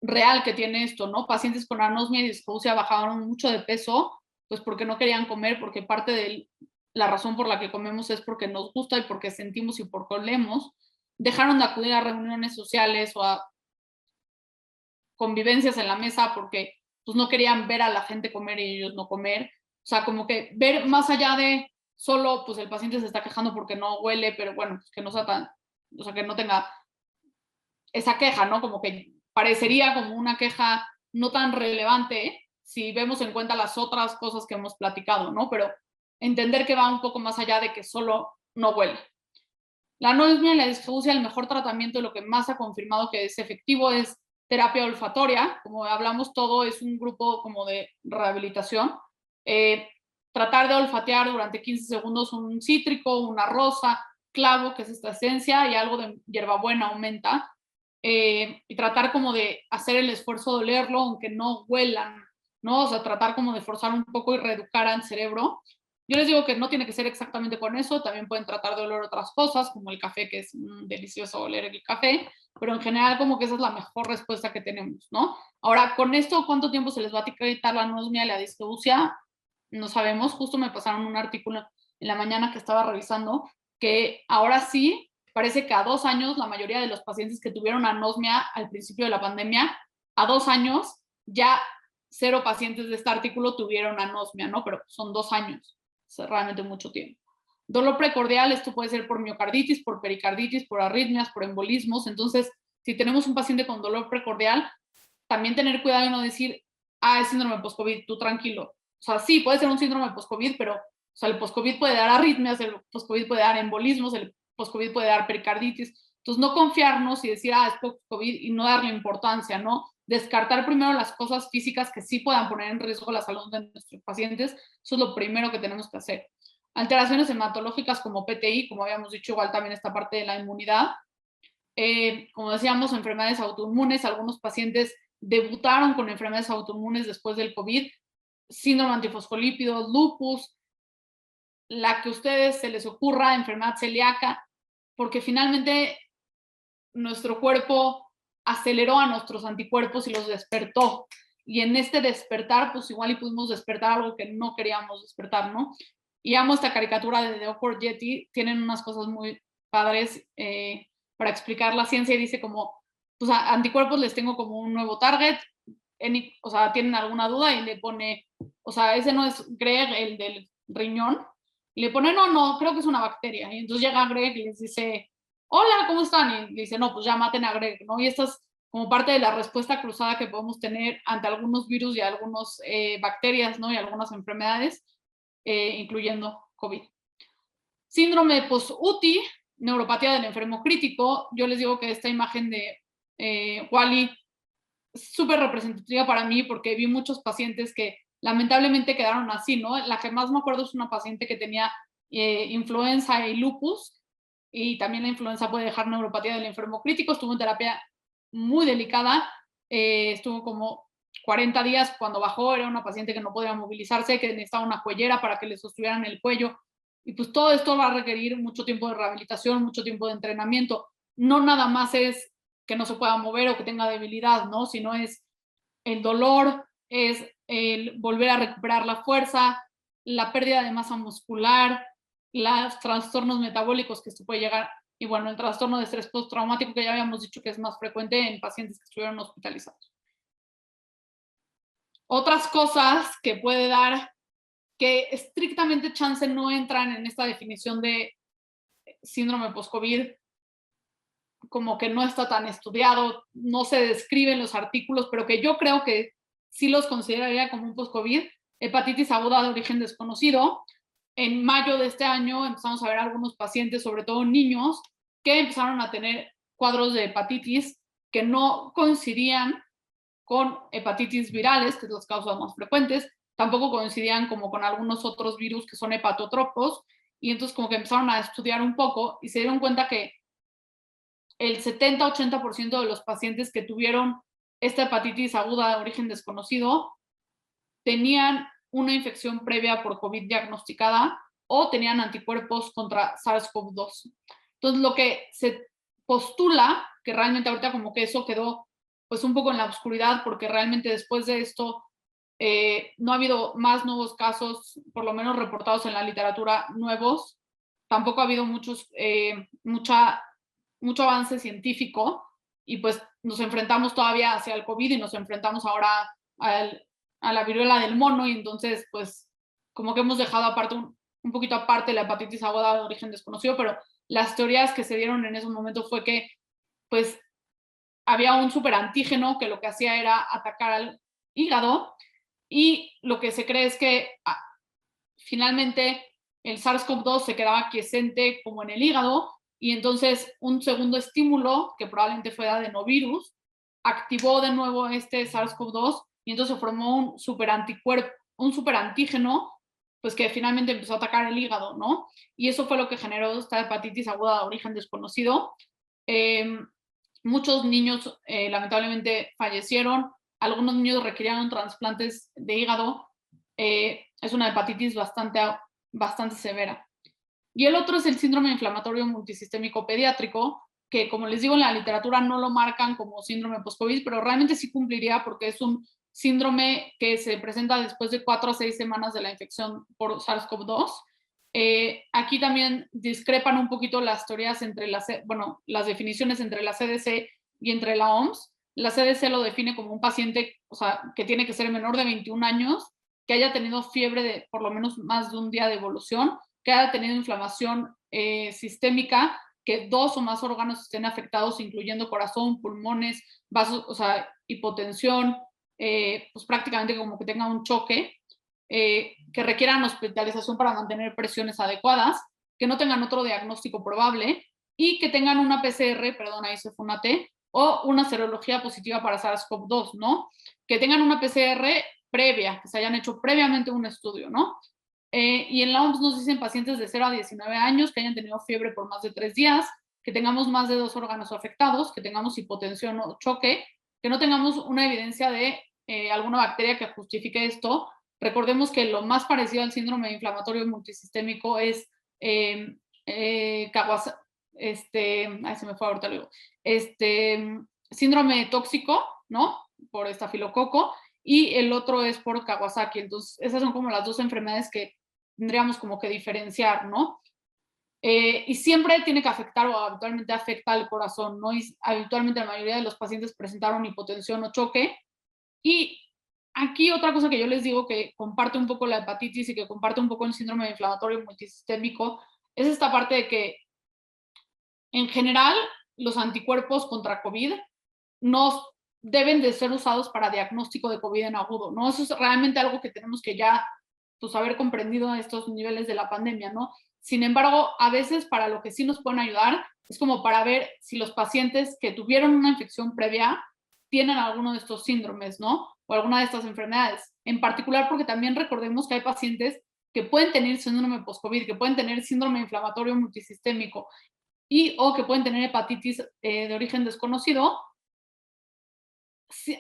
real que tiene esto, ¿no? Pacientes con anosmia y disgeusia bajaron mucho de peso, pues porque no querían comer, porque parte la razón por la que comemos es porque nos gusta y porque sentimos y porque olemos, dejaron de acudir a reuniones sociales o a convivencias en la mesa porque pues no querían ver a la gente comer y ellos no comer. O sea, como que ver más allá de solo, pues el paciente se está quejando porque no huele, pero bueno, pues que no sea tan, o sea, que no tenga esa queja, ¿no? Como que parecería como una queja no tan relevante si vemos en cuenta las otras cosas que hemos platicado, ¿no? Pero entender que va un poco más allá de que solo no huele. La anosmia y la disgeusia, el mejor tratamiento, lo que más ha confirmado que es efectivo es terapia olfatoria. Como hablamos, todo es un grupo como de rehabilitación. Eh, Tratar de olfatear durante 15 segundos un cítrico, una rosa, clavo, que es esta esencia, y algo de hierbabuena o menta. Y tratar como de hacer el esfuerzo de olerlo, aunque no huelan, ¿no? O sea, tratar como de forzar un poco y reeducar al cerebro. Yo les digo que no tiene que ser exactamente con eso, también pueden tratar de oler otras cosas, como el café, que es delicioso oler el café, pero en general como que esa es la mejor respuesta que tenemos, ¿no? Ahora, con esto, ¿cuánto tiempo se les va a quitar la anosmia y la disgeusia? No sabemos, justo me pasaron un artículo en la mañana que estaba revisando, que ahora sí, parece que a 2 años, la mayoría de los pacientes que tuvieron anosmia al principio de la pandemia, a 2 años ya 0 pacientes de este artículo tuvieron anosmia, ¿no? Pero son 2 años, es realmente mucho tiempo. Dolor precordial, esto puede ser por miocarditis, por pericarditis, por arritmias, por embolismos. Entonces, si tenemos un paciente con dolor precordial, también tener cuidado y no decir, es síndrome post-COVID, tú tranquilo. O sea, sí, puede ser un síndrome post-COVID, pero o sea, el post-COVID puede dar arritmias, el post-COVID puede dar embolismos, el post-COVID puede dar pericarditis. Entonces, no confiarnos y decir, es post-COVID y no darle importancia, ¿no? Descartar primero las cosas físicas que sí puedan poner en riesgo la salud de nuestros pacientes. Eso es lo primero que tenemos que hacer. Alteraciones hematológicas como PTI, como habíamos dicho, igual también esta parte de la inmunidad. Como decíamos, enfermedades autoinmunes, algunos pacientes debutaron con enfermedades autoinmunes después del COVID, síndrome antifosfolípidos, lupus, la que a ustedes se les ocurra, enfermedad celíaca, porque finalmente nuestro cuerpo aceleró a nuestros anticuerpos y los despertó. Y en este despertar, pues igual y pudimos despertar algo que no queríamos despertar, ¿no? Y amo esta caricatura de The Awkward Yeti, tienen unas cosas muy padres para explicar la ciencia y dice como, pues a anticuerpos les tengo como un nuevo target, o sea, tienen alguna duda y le pone, o sea, ese no es Greg, el del riñón, y le pone, no, creo que es una bacteria. Y entonces llega Greg y les dice, hola, ¿cómo están? Y dice, no, pues ya maten a Greg, ¿no? Y esta es como parte de la respuesta cruzada que podemos tener ante algunos virus y algunas bacterias, ¿no? Y algunas enfermedades, incluyendo COVID. Síndrome post-UTI, neuropatía del enfermo crítico. Yo les digo que esta imagen de Wally es súper representativa para mí porque vi muchos pacientes que lamentablemente quedaron así, ¿no? La que más me acuerdo es una paciente que tenía influenza y lupus, y también la influenza puede dejar neuropatía del enfermo crítico. Estuvo en terapia muy delicada, estuvo como 40 días. Cuando bajó era una paciente que no podía movilizarse, que necesitaba una cuellera para que le sostuvieran el cuello, y pues todo esto va a requerir mucho tiempo de rehabilitación, mucho tiempo de entrenamiento. No nada más es que no se pueda mover o que tenga debilidad, ¿no? Sino es el dolor, es el volver a recuperar la fuerza, la pérdida de masa muscular, los trastornos metabólicos que se puede llegar, y bueno, el trastorno de estrés postraumático, que ya habíamos dicho que es más frecuente en pacientes que estuvieron hospitalizados. Otras cosas que puede dar, que estrictamente chance no entran en esta definición de síndrome post-COVID, como que no está tan estudiado, no se describe en los artículos, pero que yo creo que sí los consideraría como un post-COVID, hepatitis aguda de origen desconocido. En mayo de este año empezamos a ver algunos pacientes, sobre todo niños, que empezaron a tener cuadros de hepatitis que no coincidían con hepatitis virales, que es las causas más frecuentes, tampoco coincidían como con algunos otros virus que son hepatotropos, y entonces como que empezaron a estudiar un poco y se dieron cuenta que el 70-80% de los pacientes que tuvieron esta hepatitis aguda de origen desconocido tenían una infección previa por COVID diagnosticada o tenían anticuerpos contra SARS-CoV-2. Entonces, lo que se postula, que realmente ahorita como que eso quedó pues un poco en la oscuridad, porque realmente después de esto No ha habido más nuevos casos, por lo menos reportados en la literatura, nuevos. Tampoco ha habido mucho avance científico y pues nos enfrentamos todavía hacia el COVID y nos enfrentamos ahora a la viruela del mono y entonces pues como que hemos dejado aparte un poquito aparte la hepatitis aguda de origen desconocido, pero las teorías que se dieron en ese momento fue que pues había un superantígeno que lo que hacía era atacar al hígado y lo que se cree es que finalmente el SARS-CoV-2 se quedaba quiescente como en el hígado y entonces un segundo estímulo, que probablemente fue adenovirus, activó de nuevo este SARS-CoV-2 y entonces formó un superanticuerpo, un superantígeno, pues que finalmente empezó a atacar el hígado, ¿no? Y eso fue lo que generó esta hepatitis aguda de origen desconocido. Muchos niños lamentablemente fallecieron, algunos niños requirieron trasplantes de hígado. Es una hepatitis bastante severa. Y el otro es el síndrome inflamatorio multisistémico pediátrico, que como les digo en la literatura no lo marcan como síndrome post-COVID, pero realmente sí cumpliría porque es un síndrome que se presenta después de 4 a 6 semanas de la infección por SARS-CoV-2. Aquí también discrepan un poquito las teorías entre las definiciones entre la CDC y entre la OMS. La CDC lo define como un paciente, o sea, que tiene que ser menor de 21 años, que haya tenido fiebre de por lo menos más de un día de evolución, que haya tenido inflamación sistémica, que 2 o más órganos estén afectados, incluyendo corazón, pulmones, vasos, o sea, hipotensión, pues prácticamente como que tenga un choque, que requieran hospitalización para mantener presiones adecuadas, que no tengan otro diagnóstico probable y que tengan una PCR, perdón, ahí se fue una T, o una serología positiva para SARS-CoV-2, ¿no? Que tengan una PCR previa, que se hayan hecho previamente un estudio, ¿no? Y en la OMS nos dicen pacientes de 0 a 19 años que hayan tenido fiebre por más de 3 días, que tengamos más de 2 órganos afectados, que tengamos hipotensión o choque, que no tengamos una evidencia de alguna bacteria que justifique esto. Recordemos que lo más parecido al síndrome inflamatorio multisistémico es Kawasaki, se me fue ahorita luego, síndrome tóxico, ¿no? Por estafilococo, y el otro es por Kawasaki. Entonces, esas son como las dos enfermedades que tendríamos como que diferenciar, ¿no? Y siempre tiene que afectar o habitualmente afecta al corazón, ¿no? Y habitualmente la mayoría de los pacientes presentaron hipotensión o choque. Y aquí otra cosa que yo les digo que comparte un poco la hepatitis y que comparte un poco el síndrome inflamatorio multisistémico es esta parte de que en general los anticuerpos contra COVID no deben de ser usados para diagnóstico de COVID en agudo, ¿no? Eso es realmente algo que tenemos que ya pues haber comprendido a estos niveles de la pandemia, ¿no? Sin embargo, a veces para lo que sí nos pueden ayudar es como para ver si los pacientes que tuvieron una infección previa tienen alguno de estos síndromes, ¿no? O alguna de estas enfermedades. En particular porque también recordemos que hay pacientes que pueden tener síndrome post-COVID, que pueden tener síndrome inflamatorio multisistémico o que pueden tener hepatitis de origen desconocido,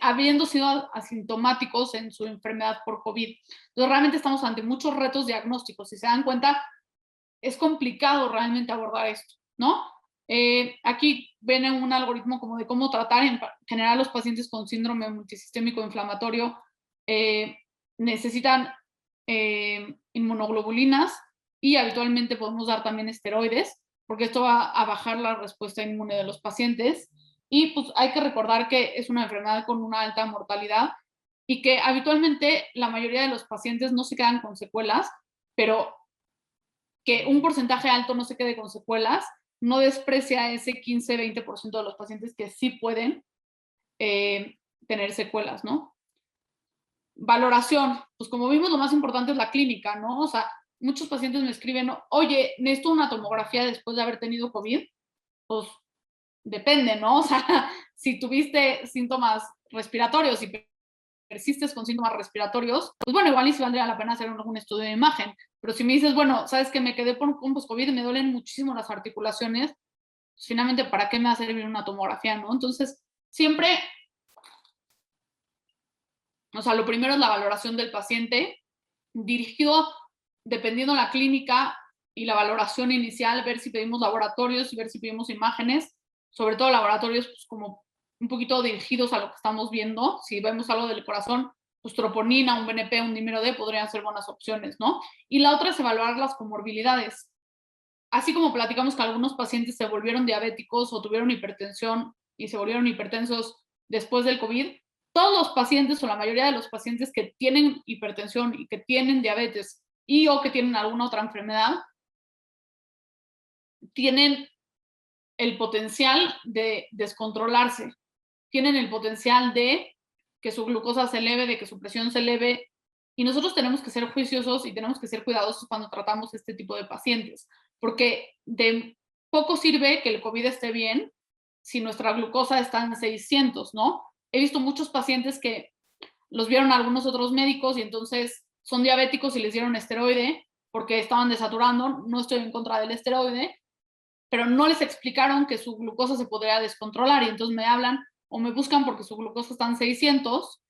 habiendo sido asintomáticos en su enfermedad por COVID. Entonces, realmente estamos ante muchos retos diagnósticos. Si se dan cuenta, es complicado realmente abordar esto, ¿no? Aquí ven un algoritmo como de cómo tratar en general los pacientes con síndrome multisistémico inflamatorio. Necesitan inmunoglobulinas y habitualmente podemos dar también esteroides, porque esto va a bajar la respuesta inmune de los pacientes. Y pues hay que recordar que es una enfermedad con una alta mortalidad y que habitualmente la mayoría de los pacientes no se quedan con secuelas, pero que un porcentaje alto no se quede con secuelas no desprecia ese 15-20% de los pacientes que sí pueden tener secuelas, ¿no? Valoración, pues como vimos lo más importante es la clínica, ¿no? O sea, muchos pacientes me escriben, oye, necesito una tomografía después de haber tenido COVID. Pues depende, ¿no? O sea, si tuviste síntomas respiratorios y persistes con síntomas respiratorios, pues bueno, igual y si valdría la pena hacer algún estudio de imagen. Pero si me dices, bueno, sabes que me quedé con post-COVID y me duelen muchísimo las articulaciones, pues finalmente, ¿para qué me va a servir una tomografía, no? Entonces, siempre, o sea, lo primero es la valoración del paciente, dirigido, dependiendo de la clínica y la valoración inicial, ver si pedimos laboratorios y ver si pedimos imágenes, sobre todo laboratorios pues, como un poquito dirigidos a lo que estamos viendo. Si vemos algo del corazón, pues troponina, un BNP, un dímero D podrían ser buenas opciones, ¿no? Y la otra es evaluar las comorbilidades. Así como platicamos que algunos pacientes se volvieron diabéticos o tuvieron hipertensión y se volvieron hipertensos después del COVID, todos los pacientes o la mayoría de los pacientes que tienen hipertensión y que tienen diabetes y o que tienen alguna otra enfermedad, tienen el potencial de descontrolarse, tienen el potencial de que su glucosa se eleve, de que su presión se eleve, y nosotros tenemos que ser juiciosos y tenemos que ser cuidadosos cuando tratamos este tipo de pacientes, porque de poco sirve que el COVID esté bien si nuestra glucosa está en 600, ¿no? He visto muchos pacientes que los vieron algunos otros médicos y entonces son diabéticos y les dieron esteroide porque estaban desaturando, no estoy en contra del esteroide, pero no les explicaron que su glucosa se podría descontrolar y entonces me hablan o me buscan porque su glucosa está en 600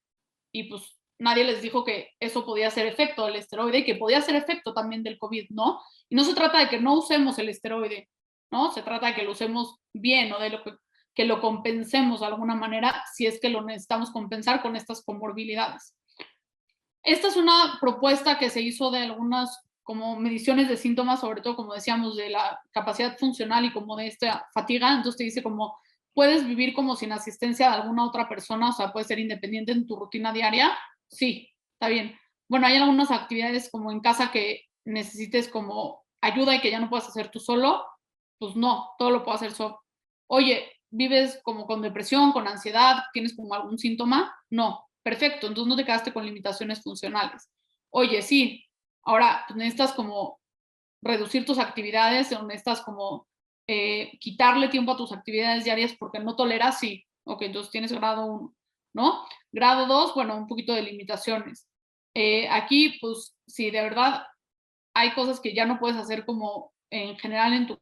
y pues nadie les dijo que eso podía ser efecto del esteroide y que podía ser efecto también del COVID, ¿no? Y no se trata de que no usemos el esteroide, ¿no? Se trata de que lo usemos bien o de que lo compensemos de alguna manera si es que lo necesitamos compensar con estas comorbilidades. Esta es una propuesta que se hizo de algunas como mediciones de síntomas, sobre todo como decíamos, de la capacidad funcional y como de esta fatiga. Entonces te dice como, ¿puedes vivir como sin asistencia de alguna otra persona? O sea, ¿puedes ser independiente en tu rutina diaria? Sí, está bien. Bueno, hay algunas actividades como en casa que necesites como ayuda y que ya no puedas hacer tú solo. Pues no, todo lo puedo hacer solo. Oye, ¿vives como con depresión, con ansiedad? ¿Tienes como algún síntoma? No, perfecto, entonces no te quedaste con limitaciones funcionales. Oye, sí, ahora pues necesitas como reducir tus actividades o necesitas como quitarle tiempo a tus actividades diarias porque no toleras, sí. Ok, entonces tienes grado 1, ¿no? Grado 2, bueno, un poquito de limitaciones. Aquí, pues, si de verdad hay cosas que ya no puedes hacer como en general en tu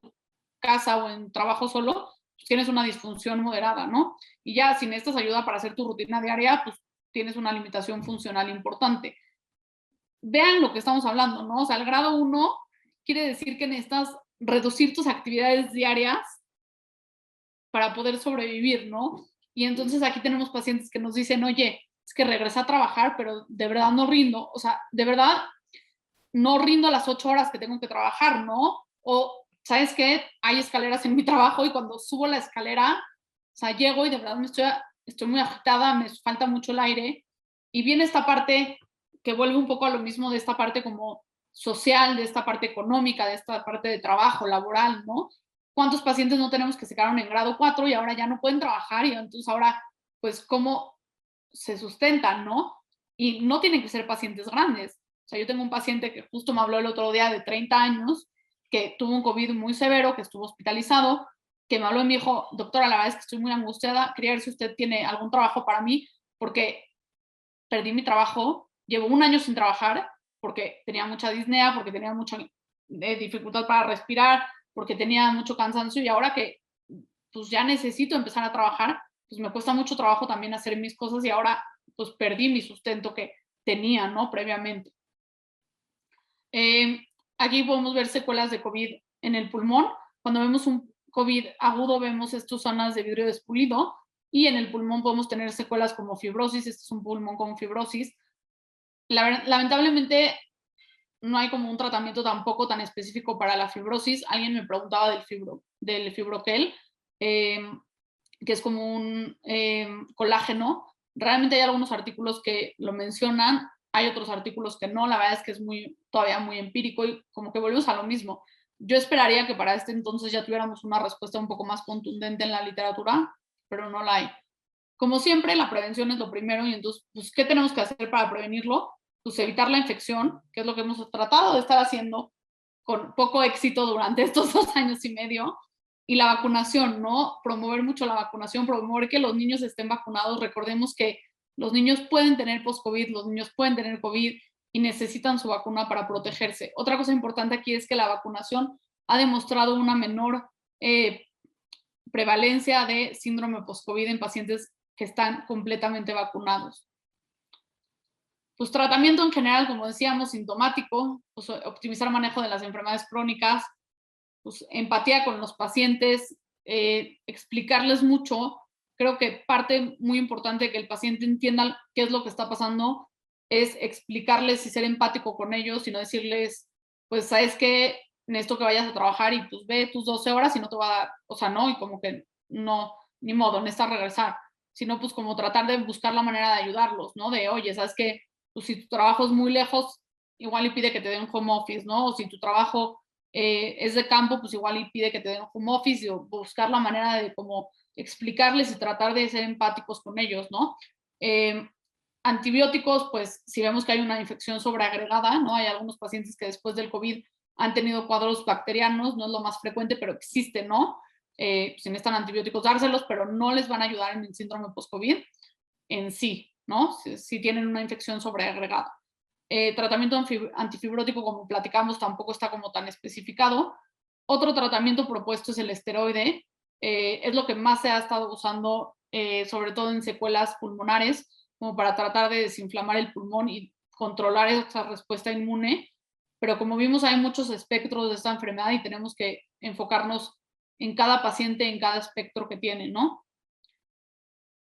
casa o en trabajo solo, pues tienes una disfunción moderada, ¿no? Y ya si necesitas ayuda para hacer tu rutina diaria, pues tienes una limitación funcional importante. Vean lo que estamos hablando, ¿no? O sea, el grado 1 quiere decir que necesitas reducir tus actividades diarias para poder sobrevivir, ¿no? Y entonces aquí tenemos pacientes que nos dicen, oye, es que regresé a trabajar, pero de verdad no rindo, o sea, de verdad no rindo las 8 horas que tengo que trabajar, ¿no? O, ¿sabes qué? Hay escaleras en mi trabajo y cuando subo la escalera, o sea, llego y de verdad estoy muy agitada, me falta mucho el aire. Y viene esta parte que vuelve un poco a lo mismo de esta parte como social, de esta parte económica, de esta parte de trabajo laboral, ¿no? ¿Cuántos pacientes no tenemos que se quedaron en grado 4 y ahora ya no pueden trabajar y entonces ahora, pues, cómo se sustentan, ¿no? Y no tienen que ser pacientes grandes. O sea, yo tengo un paciente que justo me habló el otro día de 30 años, que tuvo un COVID muy severo, que estuvo hospitalizado, que me habló y me dijo, doctora, la verdad es que estoy muy angustiada, quería ver si usted tiene algún trabajo para mí, porque perdí mi trabajo, llevo un año sin trabajar, porque tenía mucha disnea, porque tenía mucha dificultad para respirar, porque tenía mucho cansancio y ahora que pues ya necesito empezar a trabajar, pues me cuesta mucho trabajo también hacer mis cosas y ahora pues perdí mi sustento que tenía, ¿no? Previamente. Eh, Aquí podemos ver secuelas de COVID en el pulmón. Cuando vemos un COVID agudo, vemos estas zonas de vidrio despulido y en el pulmón podemos tener secuelas como fibrosis. Este es un pulmón con fibrosis. Lamentablemente, no hay como un tratamiento tampoco tan específico para la fibrosis. Alguien me preguntaba del fibroquel, que es como un colágeno. Realmente hay algunos artículos que lo mencionan, hay otros artículos que no, la verdad es que es todavía muy empírico y como que volvemos a lo mismo. Yo esperaría que para este entonces ya tuviéramos una respuesta un poco más contundente en la literatura, pero no la hay. Como siempre, la prevención es lo primero y entonces, pues, ¿qué tenemos que hacer para prevenirlo? Pues evitar la infección, que es lo que hemos tratado de estar haciendo con poco éxito durante estos 2 años y medio, y la vacunación, ¿no? Promover mucho la vacunación, promover que los niños estén vacunados. Recordemos que los niños pueden tener post-COVID, los niños pueden tener COVID y necesitan su vacuna para protegerse. Otra cosa importante aquí es que la vacunación ha demostrado una menor prevalencia de síndrome post-COVID en pacientes que están completamente vacunados. Pues tratamiento en general, como decíamos, sintomático, pues optimizar manejo de las enfermedades crónicas, pues empatía con los pacientes, explicarles mucho. Creo que parte muy importante de que el paciente entienda qué es lo que está pasando es explicarles y ser empático con ellos y no decirles, pues, ¿sabes qué? Necesito que vayas a trabajar y pues ve tus 12 horas y no te va a dar, o sea, no, y como que no, ni modo, necesitas regresar, sino pues como tratar de buscar la manera de ayudarlos, ¿no? De, oye, ¿sabes qué? Pues si tu trabajo es muy lejos, igual y pide que te den home office, ¿no? O si tu trabajo es de campo, pues igual y pide que te den home office o buscar la manera de como explicarles y tratar de ser empáticos con ellos, ¿no? Eh, Antibióticos, pues si vemos que hay una infección sobreagregada, ¿no? Hay algunos pacientes que después del COVID han tenido cuadros bacterianos, no es lo más frecuente, pero existe, ¿no? Si necesitan antibióticos, dárselos, pero no les van a ayudar en el síndrome post-COVID en sí, ¿no? Si tienen una infección sobreagregada. Tratamiento antifibrótico, como platicamos, tampoco está como tan especificado. Otro tratamiento propuesto es el esteroide. Es lo que más se ha estado usando, sobre todo en secuelas pulmonares, como para tratar de desinflamar el pulmón y controlar esa respuesta inmune. Pero como vimos, hay muchos espectros de esta enfermedad y tenemos que enfocarnos en cada paciente, en cada espectro que tiene, ¿no?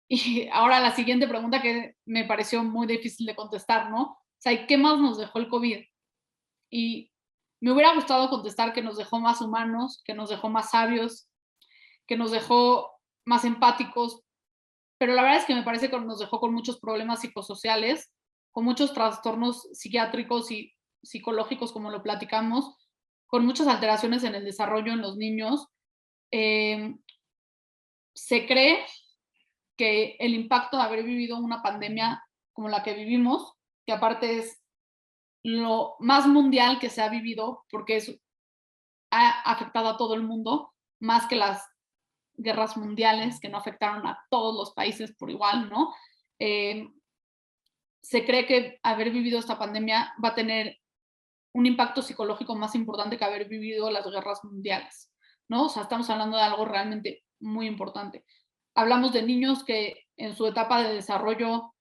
Y ahora la siguiente pregunta que me pareció muy difícil de contestar, ¿no? O sea, ¿qué más nos dejó el COVID? Y me hubiera gustado contestar que nos dejó más humanos, que nos dejó más sabios, que nos dejó más empáticos, pero la verdad es que me parece que nos dejó con muchos problemas psicosociales, con muchos trastornos psiquiátricos y psicológicos, como lo platicamos, con muchas alteraciones en el desarrollo en los niños. Eh, Se cree que el impacto de haber vivido una pandemia como la que vivimos, que aparte es lo más mundial que se ha vivido, porque ha afectado a todo el mundo, más que las guerras mundiales que no afectaron a todos los países por igual, ¿no? Eh, Se cree que haber vivido esta pandemia va a tener un impacto psicológico más importante que haber vivido las guerras mundiales, ¿no? O sea, estamos hablando de algo realmente muy importante. Hablamos de niños que en su etapa de desarrollo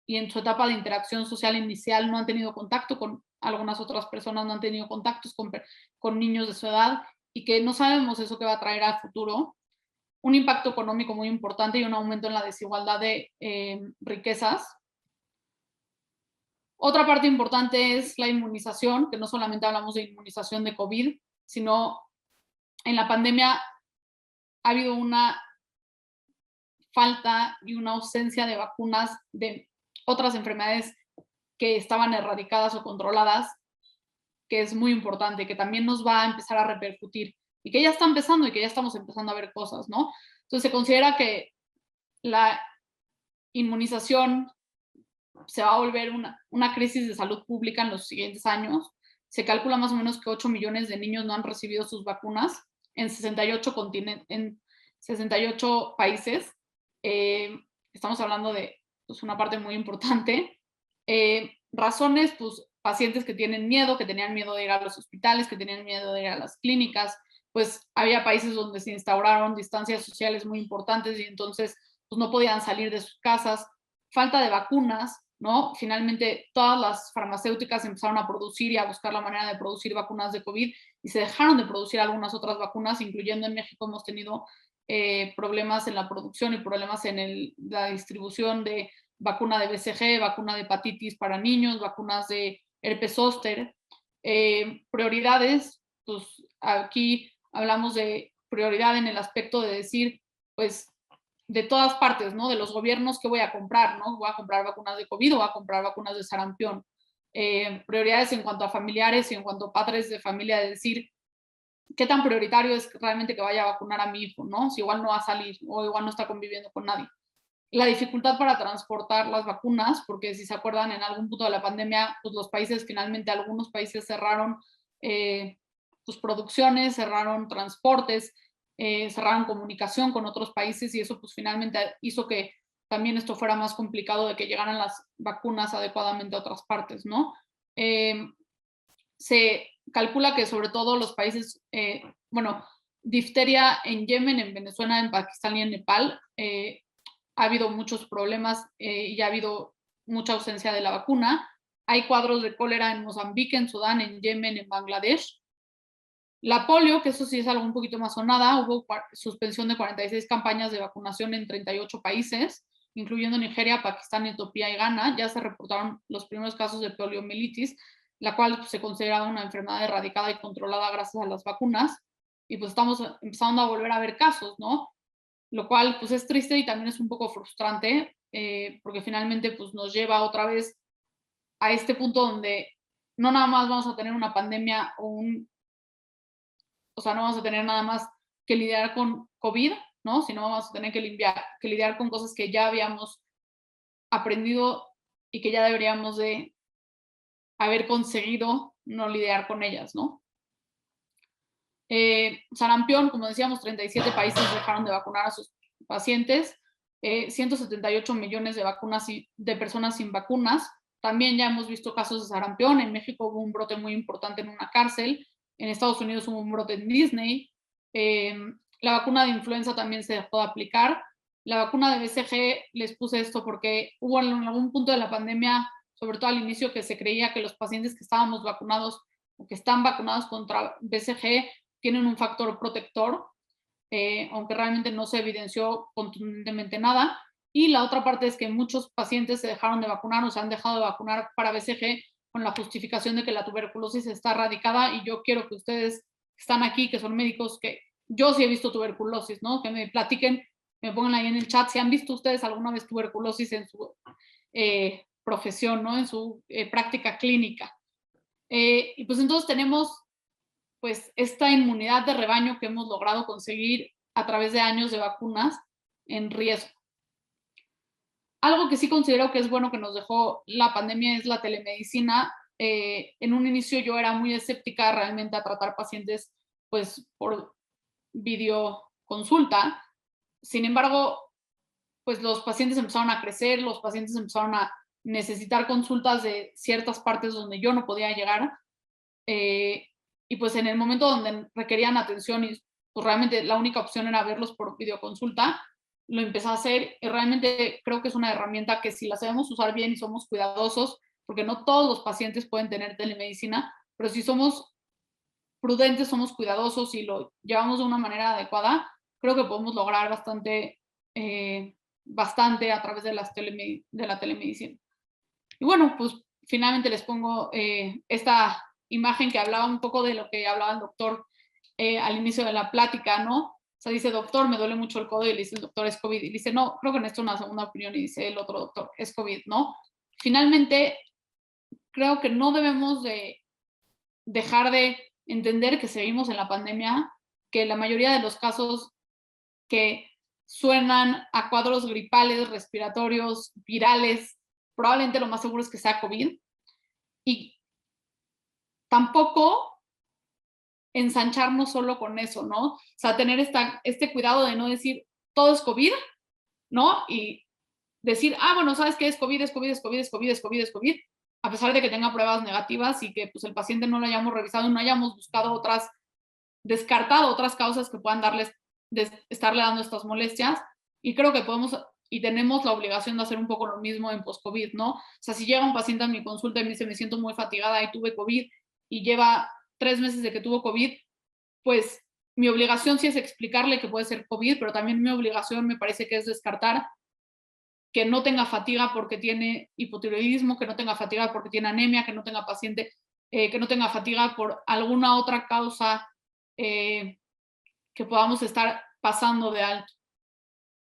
y en su etapa de interacción social inicial no han tenido contacto con algunas otras personas, no han tenido contactos con niños de su edad y que no sabemos eso que va a traer al futuro. Un impacto económico muy importante y un aumento en la desigualdad de riquezas. Otra parte importante es la inmunización, que no solamente hablamos de inmunización de COVID, sino en la pandemia ha habido una falta y una ausencia de vacunas de otras enfermedades que estaban erradicadas o controladas, que es muy importante, que también nos va a empezar a repercutir y que ya está empezando y que ya estamos empezando a ver cosas, ¿no? Entonces se considera que la inmunización se va a volver una crisis de salud pública en los siguientes años. Se calcula más o menos que 8 millones de niños no han recibido sus vacunas en 68, en 68 países. Estamos hablando de pues, una parte muy importante. Razones, pues pacientes que tienen miedo, que tenían miedo de ir a los hospitales, que tenían miedo de ir a las clínicas, pues había países donde se instauraron distancias sociales muy importantes y entonces pues no podían salir de sus casas, falta de vacunas, ¿no? Finalmente todas las farmacéuticas empezaron a producir y a buscar la manera de producir vacunas de COVID y se dejaron de producir algunas otras vacunas, incluyendo en México hemos tenido problemas en la producción y problemas en la distribución de vacuna de BCG, vacuna de hepatitis para niños, vacunas de herpes zóster. Prioridades, pues aquí hablamos de prioridad en el aspecto de decir, pues de todas partes, ¿no? De los gobiernos que voy a comprar, ¿no? Voy a comprar vacunas de COVID o voy a comprar vacunas de sarampión. Prioridades en cuanto a familiares y en cuanto a padres de familia, de decir qué tan prioritario es realmente que vaya a vacunar a mi hijo, ¿no? Si igual no va a salir o igual no está conviviendo con nadie. La dificultad para transportar las vacunas, porque si se acuerdan, en algún punto de la pandemia, pues los países, finalmente algunos países cerraron sus producciones, cerraron transportes, cerraron comunicación con otros países y eso pues finalmente hizo que también esto fuera más complicado de que llegaran las vacunas adecuadamente a otras partes, ¿no? Se calcula que sobre todo los países, bueno, difteria en Yemen, en Venezuela, en Pakistán y en Nepal, ha habido muchos problemas y ha habido mucha ausencia de la vacuna. Hay cuadros de cólera en Mozambique, en Sudán, en Yemen, en Bangladesh. La polio, que eso sí es algo un poquito más sonada, hubo suspensión de 46 campañas de vacunación en 38 países. incluyendo Nigeria, Pakistán, Etiopía y Ghana, ya se reportaron los primeros casos de poliomielitis, la cual pues, se considera una enfermedad erradicada y controlada gracias a las vacunas, y pues estamos empezando a volver a ver casos, ¿no? Lo cual pues es triste y también es un poco frustrante, porque finalmente pues nos lleva otra vez a este punto donde no nada más vamos a tener una pandemia o sea, no vamos a tener nada más que lidiar con COVID, ¿no? Sino vamos a tener que lidiar con cosas que ya habíamos aprendido y que ya deberíamos de haber conseguido no lidiar con ellas, ¿no? Sarampión, como decíamos, 37 países dejaron de vacunar a sus pacientes, 178 millones de vacunas de personas sin vacunas. También ya hemos visto casos de sarampión. En México hubo un brote muy importante en una cárcel. En Estados Unidos hubo un brote en Disney. La vacuna de influenza también se dejó de aplicar. La vacuna de BCG, les puse esto porque hubo en algún punto de la pandemia, sobre todo al inicio, que se creía que los pacientes que estábamos vacunados o que están vacunados contra BCG tienen un factor protector, aunque realmente no se evidenció contundentemente nada. Y la otra parte es que muchos pacientes se dejaron de vacunar o se han dejado de vacunar para BCG con la justificación de que la tuberculosis está erradicada, y yo quiero que ustedes que están aquí, que son médicos, que yo sí he visto tuberculosis, ¿no? Que me platiquen, me pongan ahí en el chat si han visto ustedes alguna vez tuberculosis en su profesión, ¿no? En su práctica clínica. Y pues entonces tenemos pues esta inmunidad de rebaño que hemos logrado conseguir a través de años de vacunas en riesgo. Algo que sí considero que es bueno que nos dejó la pandemia es la telemedicina. En un inicio yo era muy escéptica realmente a tratar pacientes pues por videoconsulta. Sin embargo, pues los pacientes empezaron a crecer, los pacientes empezaron a necesitar consultas de ciertas partes donde yo no podía llegar. Y pues en el momento donde requerían atención y pues realmente la única opción era verlos por videoconsulta, lo empecé a hacer, y realmente creo que es una herramienta que si la sabemos usar bien y somos cuidadosos, porque no todos los pacientes pueden tener telemedicina, pero si somos prudentes, somos cuidadosos y lo llevamos de una manera adecuada, creo que podemos lograr bastante a través de la telemedicina. Y bueno, pues finalmente les pongo esta imagen que hablaba un poco de lo que hablaba el doctor al inicio de la plática, ¿no? O sea, dice, doctor, me duele mucho el codo, y le dice el doctor, es COVID. Y dice, no, creo que necesito una segunda opinión. Y dice el otro doctor, es COVID, ¿no? Finalmente, creo que no debemos de dejar de entender que seguimos en la pandemia, que la mayoría de los casos que suenan a cuadros gripales, respiratorios, virales, probablemente lo más seguro es que sea COVID. Y tampoco ensancharnos solo con eso, ¿no? O sea, tener este cuidado de no decir todo es COVID, ¿no? Y decir, bueno, ¿sabes qué? Es COVID, es COVID, es COVID, es COVID, es COVID, es COVID, a pesar de que tenga pruebas negativas y que pues el paciente no lo hayamos revisado y no hayamos buscado descartado otras causas que puedan estarle dando estas molestias. Y creo que podemos y tenemos la obligación de hacer un poco lo mismo en post-COVID, ¿no? O sea, si llega un paciente a mi consulta y me dice, me siento muy fatigada y tuve COVID, y lleva 3 meses de que tuvo COVID, pues mi obligación sí es explicarle que puede ser COVID, pero también mi obligación me parece que es descartar que no tenga fatiga porque tiene hipotiroidismo, que no tenga fatiga porque tiene anemia, que no tenga que no tenga fatiga por alguna otra causa que podamos estar pasando de alto.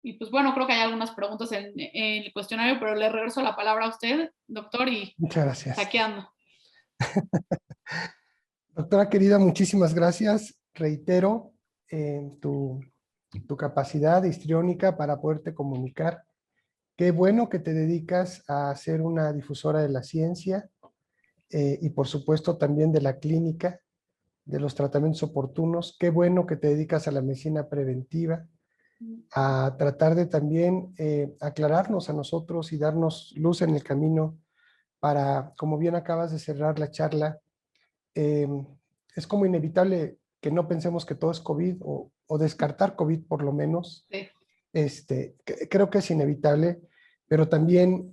Y pues bueno, creo que hay algunas preguntas en el cuestionario, pero le regreso la palabra a usted, doctor, y muchas gracias. saqueando. Doctora querida, muchísimas gracias. Reitero tu capacidad histriónica para poderte comunicar. Qué bueno que te dedicas a ser una difusora de la ciencia y por supuesto también de la clínica, de los tratamientos oportunos. Qué bueno que te dedicas a la medicina preventiva, a tratar de también aclararnos a nosotros y darnos luz en el camino para, como bien acabas de cerrar la charla, es como inevitable que no pensemos que todo es COVID o descartar COVID por lo menos. Sí. Creo que es inevitable, pero también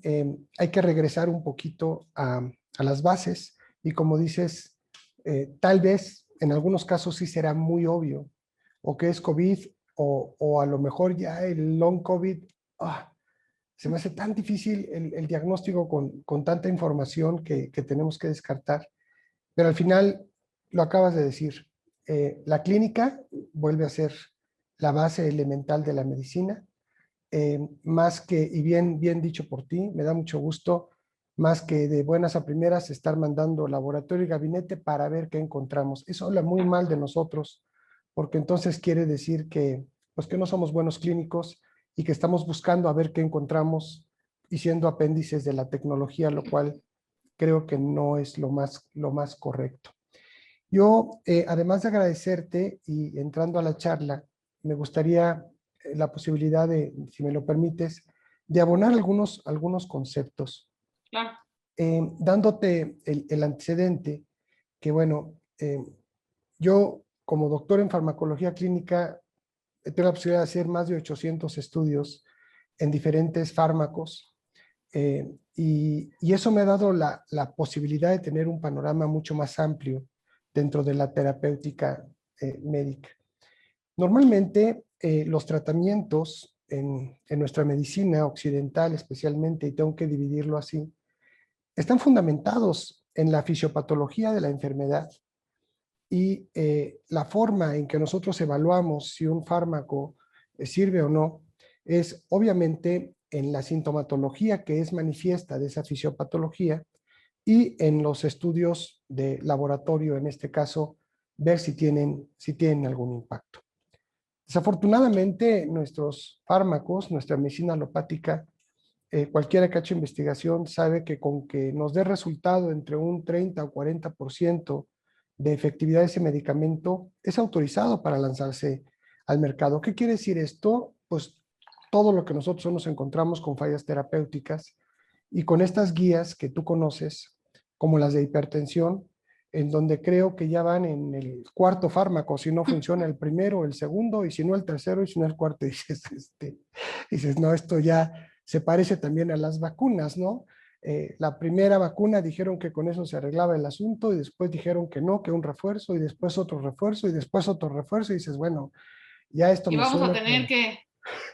hay que regresar un poquito a las bases y como dices, tal vez en algunos casos sí será muy obvio o que es COVID o a lo mejor ya el long COVID Se me hace tan difícil el diagnóstico con tanta información que tenemos que descartar. Pero al final, lo acabas de decir, la clínica vuelve a ser la base elemental de la medicina. Más que, y bien dicho por ti, me da mucho gusto, más que de buenas a primeras estar mandando laboratorio y gabinete para ver qué encontramos. Eso habla muy mal de nosotros, porque entonces quiere decir que, pues que no somos buenos clínicos y que estamos buscando a ver qué encontramos y siendo apéndices de la tecnología, lo cual creo que no es lo más correcto. Yo, además de agradecerte y entrando a la charla, me gustaría la posibilidad de, si me lo permites, de abonar algunos conceptos, Claro, dándote el antecedente que, bueno, yo como doctor en farmacología clínica tengo la posibilidad de hacer más de 800 estudios en diferentes fármacos y eso me ha dado la posibilidad de tener un panorama mucho más amplio dentro de la terapéutica médica. Normalmente los tratamientos en nuestra medicina occidental especialmente, y tengo que dividirlo así, están fundamentados en la fisiopatología de la enfermedad y la forma en que nosotros evaluamos si un fármaco sirve o no es obviamente en la sintomatología que es manifiesta de esa fisiopatología y en los estudios de laboratorio, en este caso, ver si tienen algún impacto. Desafortunadamente, nuestros fármacos, nuestra medicina alopática, cualquiera que ha hecho investigación sabe que con que nos dé resultado entre un 30 o 40% de efectividad de ese medicamento, es autorizado para lanzarse al mercado. ¿Qué quiere decir esto? Pues todo lo que nosotros nos encontramos con fallas terapéuticas y con estas guías que tú conoces, como las de hipertensión, en donde creo que ya van en el cuarto fármaco, si no funciona el primero, el segundo, y si no el tercero, y si no el cuarto, dices, no, esto ya se parece también a las vacunas, ¿no? La primera vacuna dijeron que con eso se arreglaba el asunto y después dijeron que no, que un refuerzo y después otro refuerzo y después otro refuerzo y dices, bueno, ya esto y me vamos a suena tener como...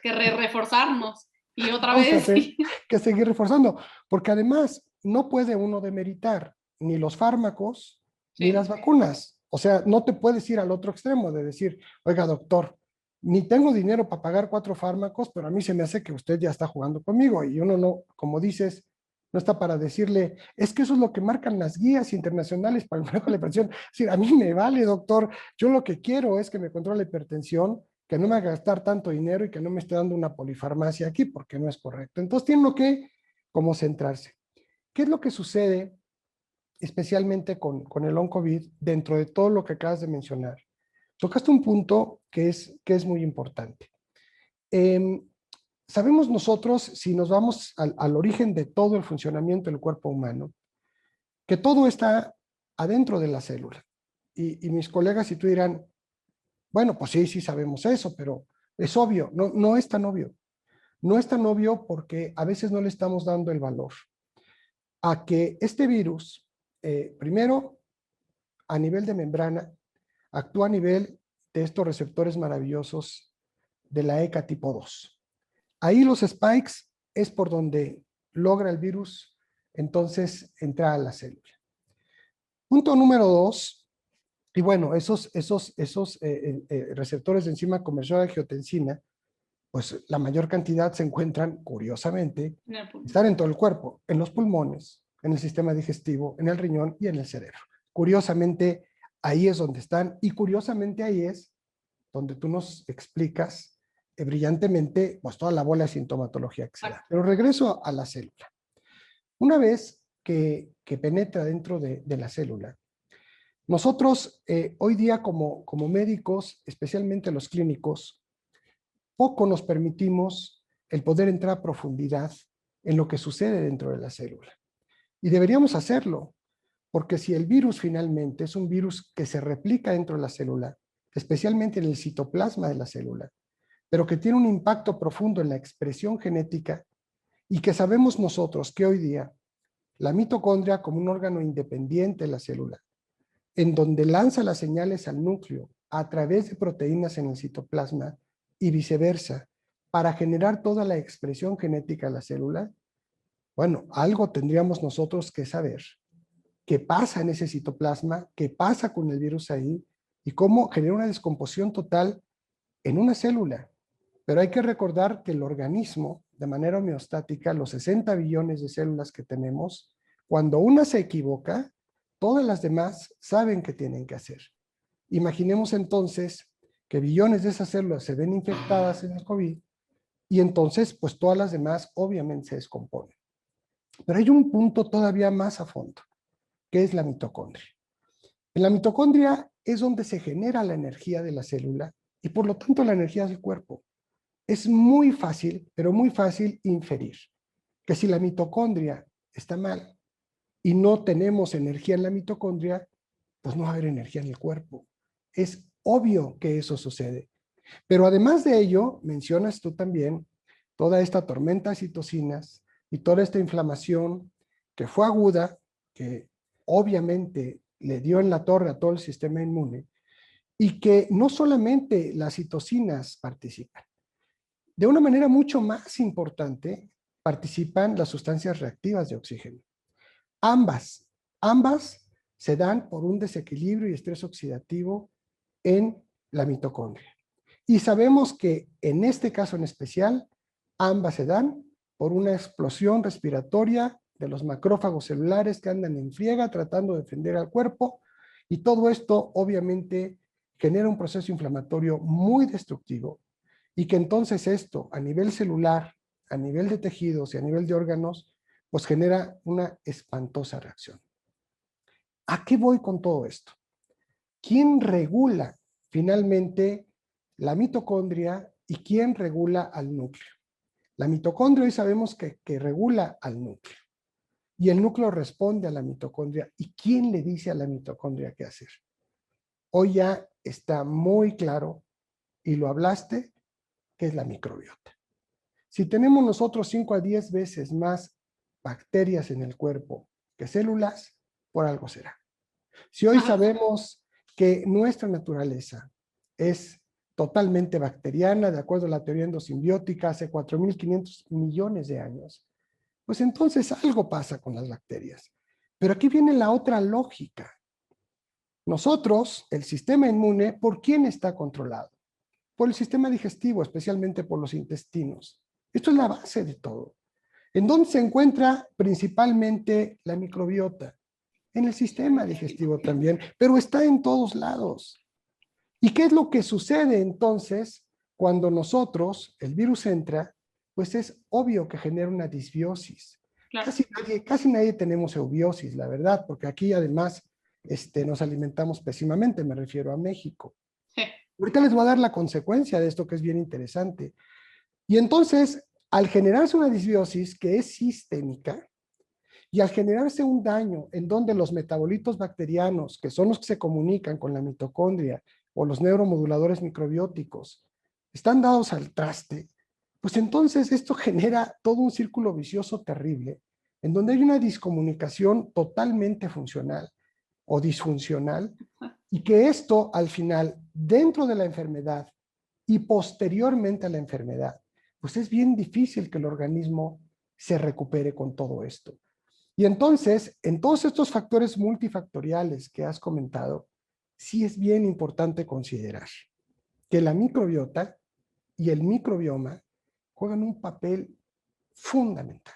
que reforzarnos y otra Vamos a vez. tener que seguir reforzando, porque además no puede uno demeritar ni los fármacos ni las Sí. vacunas. O sea, no te puedes ir al otro extremo de decir, oiga, doctor, ni tengo dinero para pagar 4 fármacos, pero a mí se me hace que usted ya está jugando conmigo. Y uno no, como dices, no está para decirle, es que eso es lo que marcan las guías internacionales para el manejo de la hipertensión. Es decir, a mí me vale, doctor, yo lo que quiero es que me controle la hipertensión, que no me haga gastar tanto dinero y que no me esté dando una polifarmacia aquí, porque no es correcto. Entonces tienen que como centrarse. ¿Qué es lo que sucede especialmente con el long COVID dentro de todo lo que acabas de mencionar? Tocaste un punto que es muy importante. Sabemos nosotros, si nos vamos al origen de todo el funcionamiento del cuerpo humano, que todo está adentro de la célula. Y mis colegas y tú dirán, bueno, pues sí, sí sabemos eso, pero es obvio, no es tan obvio. No es tan obvio porque a veces no le estamos dando el valor a que este virus, primero, a nivel de membrana, actúa a nivel de estos receptores maravillosos de la ECA tipo 2. Ahí los spikes es por donde logra el virus entonces entrar a la célula. Punto número 2, y bueno, esos receptores de enzima conversora de angiotensina, pues la mayor cantidad se encuentran, curiosamente, están en todo el cuerpo, en los pulmones, en el sistema digestivo, en el riñón y en el cerebro. Curiosamente, ahí es donde están y curiosamente ahí es donde tú nos explicas brillantemente pues toda la bola de sintomatología que se da. Pero regreso a la célula. Una vez que penetra dentro de la célula, nosotros hoy día como médicos, especialmente los clínicos, poco nos permitimos el poder entrar a profundidad en lo que sucede dentro de la célula. Y deberíamos hacerlo, porque si el virus finalmente es un virus que se replica dentro de la célula, especialmente en el citoplasma de la célula, pero que tiene un impacto profundo en la expresión genética y que sabemos nosotros que hoy día la mitocondria como un órgano independiente de la célula, en donde lanza las señales al núcleo a través de proteínas en el citoplasma y viceversa, para generar toda la expresión genética de la célula, bueno, algo tendríamos nosotros que saber. ¿Qué pasa en ese citoplasma? ¿Qué pasa con el virus ahí? Y cómo genera una descomposición total en una célula. Pero hay que recordar que el organismo, de manera homeostática, los 60 billones de células que tenemos, cuando una se equivoca, todas las demás saben qué tienen que hacer. Imaginemos entonces que billones de esas células se ven infectadas en el COVID y entonces pues todas las demás obviamente se descomponen. Pero hay un punto todavía más a fondo, que es la mitocondria. En la mitocondria es donde se genera la energía de la célula y por lo tanto la energía del cuerpo. Es muy fácil, pero muy fácil inferir que si la mitocondria está mal y no tenemos energía en la mitocondria, pues no va a haber energía en el cuerpo. Es obvio que eso sucede. Pero además de ello, mencionas tú también toda esta tormenta de citocinas y toda esta inflamación que fue aguda, que obviamente le dio en la torre a todo el sistema inmune, y que no solamente las citocinas participan, de una manera mucho más importante participan las sustancias reactivas de oxígeno. Ambas, ambas se dan por un desequilibrio y estrés oxidativo en la mitocondria. Y sabemos que en este caso en especial, ambas se dan por una explosión respiratoria de los macrófagos celulares que andan en friega tratando de defender al cuerpo, y todo esto obviamente genera un proceso inflamatorio muy destructivo, y que entonces esto a nivel celular, a nivel de tejidos y a nivel de órganos, pues genera una espantosa reacción. ¿A qué voy con todo esto? ¿Quién regula finalmente la mitocondria y quién regula al núcleo? La mitocondria hoy sabemos que regula al núcleo y el núcleo responde a la mitocondria. ¿Y quién le dice a la mitocondria qué hacer? Hoy ya está muy claro, y lo hablaste, que es la microbiota. Si tenemos nosotros 5 a 10 veces más bacterias en el cuerpo que células, por algo será. Si hoy sabemos que nuestra naturaleza es totalmente bacteriana, de acuerdo a la teoría endosimbiótica, hace 4.500 millones de años, pues entonces algo pasa con las bacterias. Pero aquí viene la otra lógica. Nosotros, el sistema inmune, ¿por quién está controlado? Por el sistema digestivo, especialmente por los intestinos. Esto es la base de todo. ¿En dónde se encuentra principalmente la microbiota? En el sistema digestivo también, pero está en todos lados. ¿Y qué es lo que sucede entonces cuando nosotros, el virus entra? Pues es obvio que genera una disbiosis. Claro. Casi nadie tenemos eubiosis, la verdad, porque aquí además nos alimentamos pésimamente, me refiero a México. Sí. Ahorita les voy a dar la consecuencia de esto que es bien interesante. Y entonces, al generarse una disbiosis que es sistémica, y al generarse un daño en donde los metabolitos bacterianos, que son los que se comunican con la mitocondria o los neuromoduladores microbióticos, están dados al traste, pues entonces esto genera todo un círculo vicioso terrible, en donde hay una discomunicación totalmente funcional o disfuncional, y que esto al final, dentro de la enfermedad y posteriormente a la enfermedad, pues es bien difícil que el organismo se recupere con todo esto. Y entonces, en todos estos factores multifactoriales que has comentado, sí es bien importante considerar que la microbiota y el microbioma juegan un papel fundamental.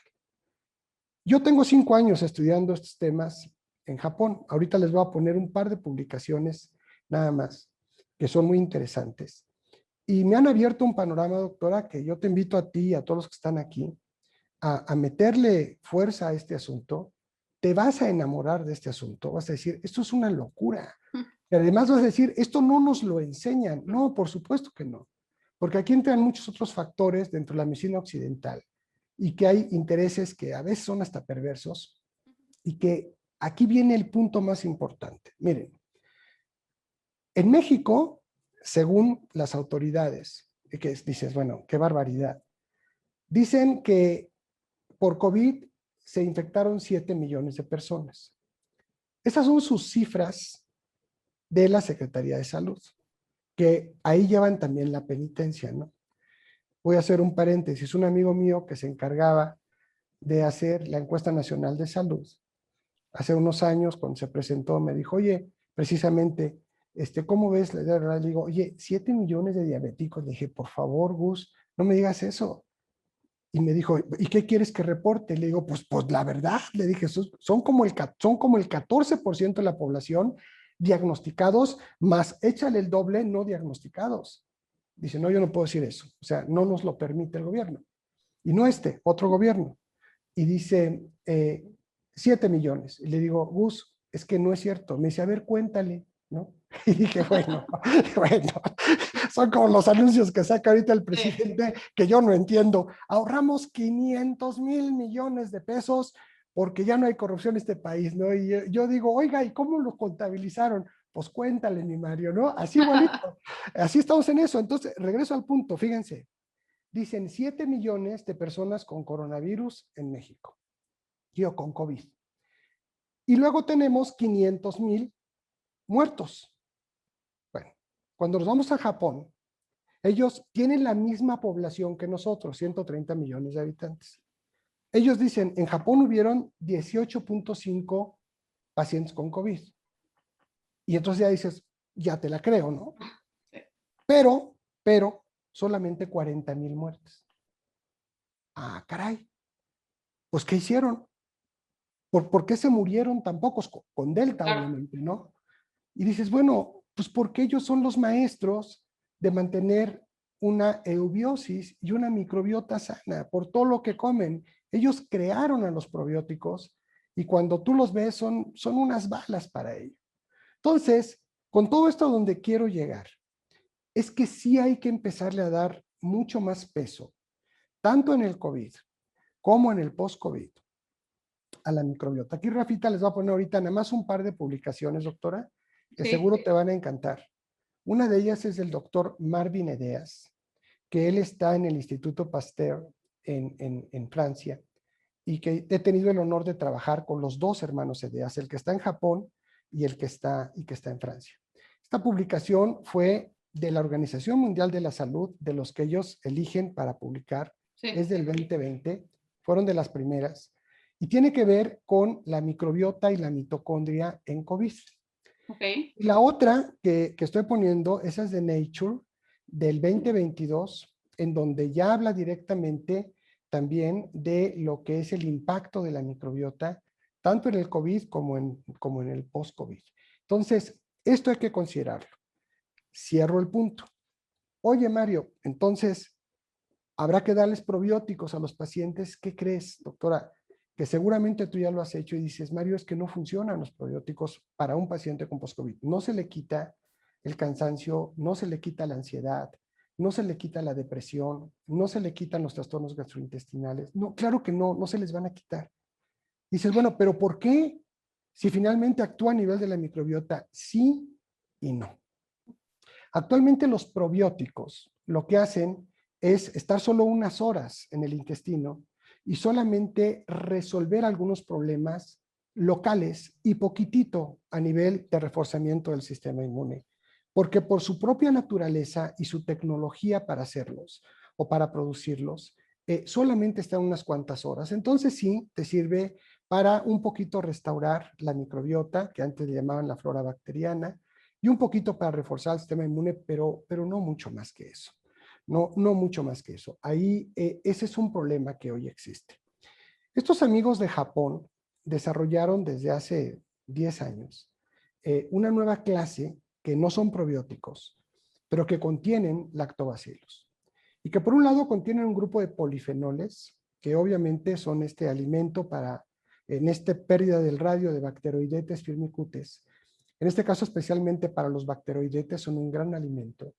Yo tengo 5 años estudiando estos temas en Japón. Ahorita les voy a poner un par de publicaciones nada más, que son muy interesantes. Y me han abierto un panorama, doctora, que yo te invito a ti y a todos los que están aquí a meterle fuerza a este asunto. Te vas a enamorar de este asunto, vas a decir, esto es una locura. Y además vas a decir, esto no nos lo enseñan. No, por supuesto que no, porque aquí entran muchos otros factores dentro de la medicina occidental y que hay intereses que a veces son hasta perversos, y que aquí viene el punto más importante. Miren, en México, según las autoridades, que dices, bueno, qué barbaridad, dicen que por COVID se infectaron 7 millones de personas. Esas son sus cifras de la Secretaría de Salud, que ahí llevan también la penitencia, ¿no? voy a hacer un paréntesis, un amigo mío que se encargaba de hacer la encuesta nacional de salud, hace unos años cuando se presentó me dijo, oye, precisamente, ¿cómo ves? Le digo, oye, 7 millones de diabéticos. Le dije, por favor, Gus, no me digas eso. Y me dijo, ¿y qué quieres que reporte? Le digo, pues la verdad, le dije, son como el 14% de la población diagnosticados, más échale el doble no diagnosticados. Dice, no, yo no puedo decir eso. O sea, no nos lo permite el gobierno. Y no otro gobierno. Y dice, 7 millones. Y le digo, Gus, es que no es cierto. Me dice, a ver, cuéntale, ¿no? Y dije, bueno, bueno, son como los anuncios que saca ahorita el Sí. presidente, que yo no entiendo. Ahorramos 500,000 millones de pesos porque ya no hay corrupción en este país, ¿no? Y yo digo, oiga, ¿y cómo lo contabilizaron? Pues cuéntale, mi Mario, ¿no? Así igualito, así estamos en eso. Entonces, regreso al punto, fíjense, dicen 7 millones de personas con coronavirus en México, yo con COVID. Y luego tenemos 500,000 muertos. Bueno, cuando nos vamos a Japón, ellos tienen la misma población que nosotros, 130 millones de habitantes. Ellos dicen, en Japón hubieron 18.5 pacientes con COVID. Y entonces ya dices, ya te la creo, ¿no? Sí. Pero, solamente 40,000 muertes. Ah, caray. Pues, ¿qué hicieron? ¿Por qué se murieron tan pocos? Con Delta, Claro. obviamente, ¿no? Y dices, bueno, pues porque ellos son los maestros de mantener una eubiosis y una microbiota sana por todo lo que comen. Ellos crearon a los probióticos y cuando tú los ves son unas balas para ello. Entonces, con todo esto a donde quiero llegar, es que sí hay que empezarle a dar mucho más peso, tanto en el COVID como en el post-COVID, a la microbiota. Aquí Rafita les va a poner ahorita nada más un par de publicaciones, doctora, que Sí. seguro te van a encantar. Una de ellas es del doctor Marvin Edeas, que él está en el Instituto Pasteur en Francia y que he tenido el honor de trabajar con los dos hermanos Edeas, el que está en Japón y el que está en Francia. Esta publicación fue de la Organización Mundial de la Salud, de los que ellos eligen para publicar, Sí. es del 2020, fueron de las primeras, y tiene que ver con la microbiota y la mitocondria en COVID. Ok. Y la otra que estoy poniendo, esa es de Nature, del 2022, en donde ya habla directamente también de lo que es el impacto de la microbiota, tanto en el COVID como en el post-COVID. Entonces, esto hay que considerarlo. Cierro el punto. Oye, Mario, entonces, ¿habrá que darles probióticos a los pacientes? ¿Qué crees, doctora? Que seguramente tú ya lo has hecho y dices, Mario, es que no funcionan los probióticos para un paciente con post-COVID. No se le quita el cansancio, no se le quita la ansiedad, no se le quita la depresión, no se le quitan los trastornos gastrointestinales. No, claro que no se les van a quitar. Dices, bueno, pero ¿por qué? Si finalmente actúa a nivel de la microbiota, sí y no. Actualmente los probióticos lo que hacen es estar solo unas horas en el intestino y solamente resolver algunos problemas locales y poquitito a nivel de reforzamiento del sistema inmune, porque por su propia naturaleza y su tecnología para hacerlos o para producirlos, solamente están unas cuantas horas. Entonces sí, te sirve para un poquito restaurar la microbiota, que antes le llamaban la flora bacteriana, y un poquito para reforzar el sistema inmune, pero no mucho más que eso. No mucho más que eso. Ahí ese es un problema que hoy existe. Estos amigos de Japón desarrollaron desde hace 10 años una nueva clase que no son probióticos, pero que contienen lactobacilos. Y que por un lado contienen un grupo de polifenoles, que obviamente son este alimento para, en esta pérdida del radio de Bacteroidetes firmicutes, en este caso especialmente para los bacteroidetes, son un gran alimento,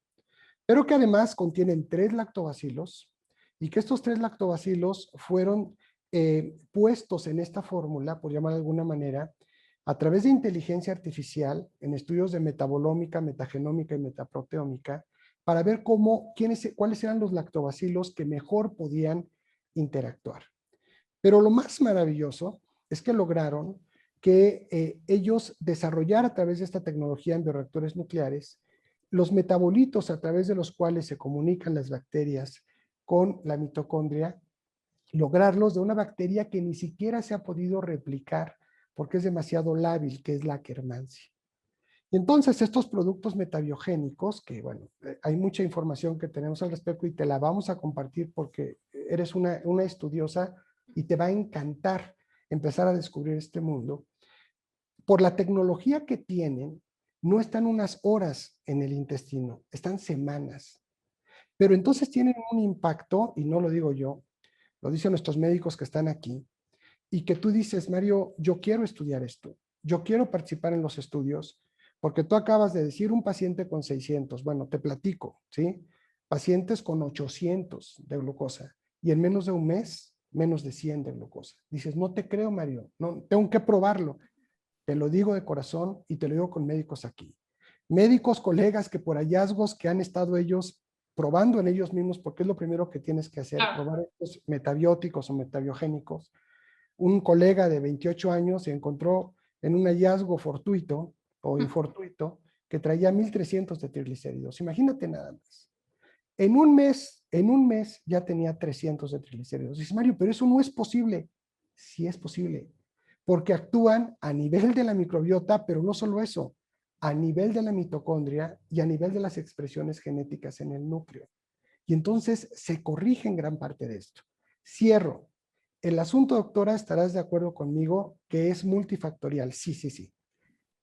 pero que además contienen 3 lactobacilos y que estos 3 lactobacilos fueron puestos en esta fórmula, por llamar de alguna manera, a través de inteligencia artificial en estudios de metabolómica, metagenómica y metaproteómica, para ver cuáles eran los lactobacilos que mejor podían interactuar. Pero lo más maravilloso es que lograron que ellos desarrollar a través de esta tecnología en bioreactores nucleares los metabolitos a través de los cuales se comunican las bacterias con la mitocondria, lograrlos de una bacteria que ni siquiera se ha podido replicar porque es demasiado lábil, que es la Akkermansia. Y entonces estos productos metabiogénicos, que bueno, hay mucha información que tenemos al respecto y te la vamos a compartir porque eres una estudiosa y te va a encantar empezar a descubrir este mundo. Por la tecnología que tienen, no están unas horas en el intestino, están semanas. Pero entonces tienen un impacto, y no lo digo yo, lo dicen nuestros médicos que están aquí, y que tú dices, Mario, yo quiero estudiar esto, yo quiero participar en los estudios, porque tú acabas de decir un paciente con 600, bueno, te platico, ¿sí? Pacientes con 800 de glucosa, y en menos de un mes, menos de 100 de glucosa. Dices, no te creo, Mario, no, tengo que probarlo. Te lo digo de corazón y te lo digo con médicos aquí. Médicos, colegas que por hallazgos que han estado ellos probando en ellos mismos, porque es lo primero que tienes que hacer, Claro. probar estos metabióticos o metabiogénicos. Un colega de 28 años se encontró en un hallazgo fortuito o infortuito que traía 1300 de triglicéridos. Imagínate nada más. En un mes ya tenía 300 de triglicéridos. Dice Mario, pero eso no es posible. Sí es posible, porque actúan a nivel de la microbiota, pero no solo eso, a nivel de la mitocondria y a nivel de las expresiones genéticas en el núcleo. Y entonces se corrige en gran parte de esto. Cierro. El asunto, doctora, estarás de acuerdo conmigo que es multifactorial. Sí, sí, sí.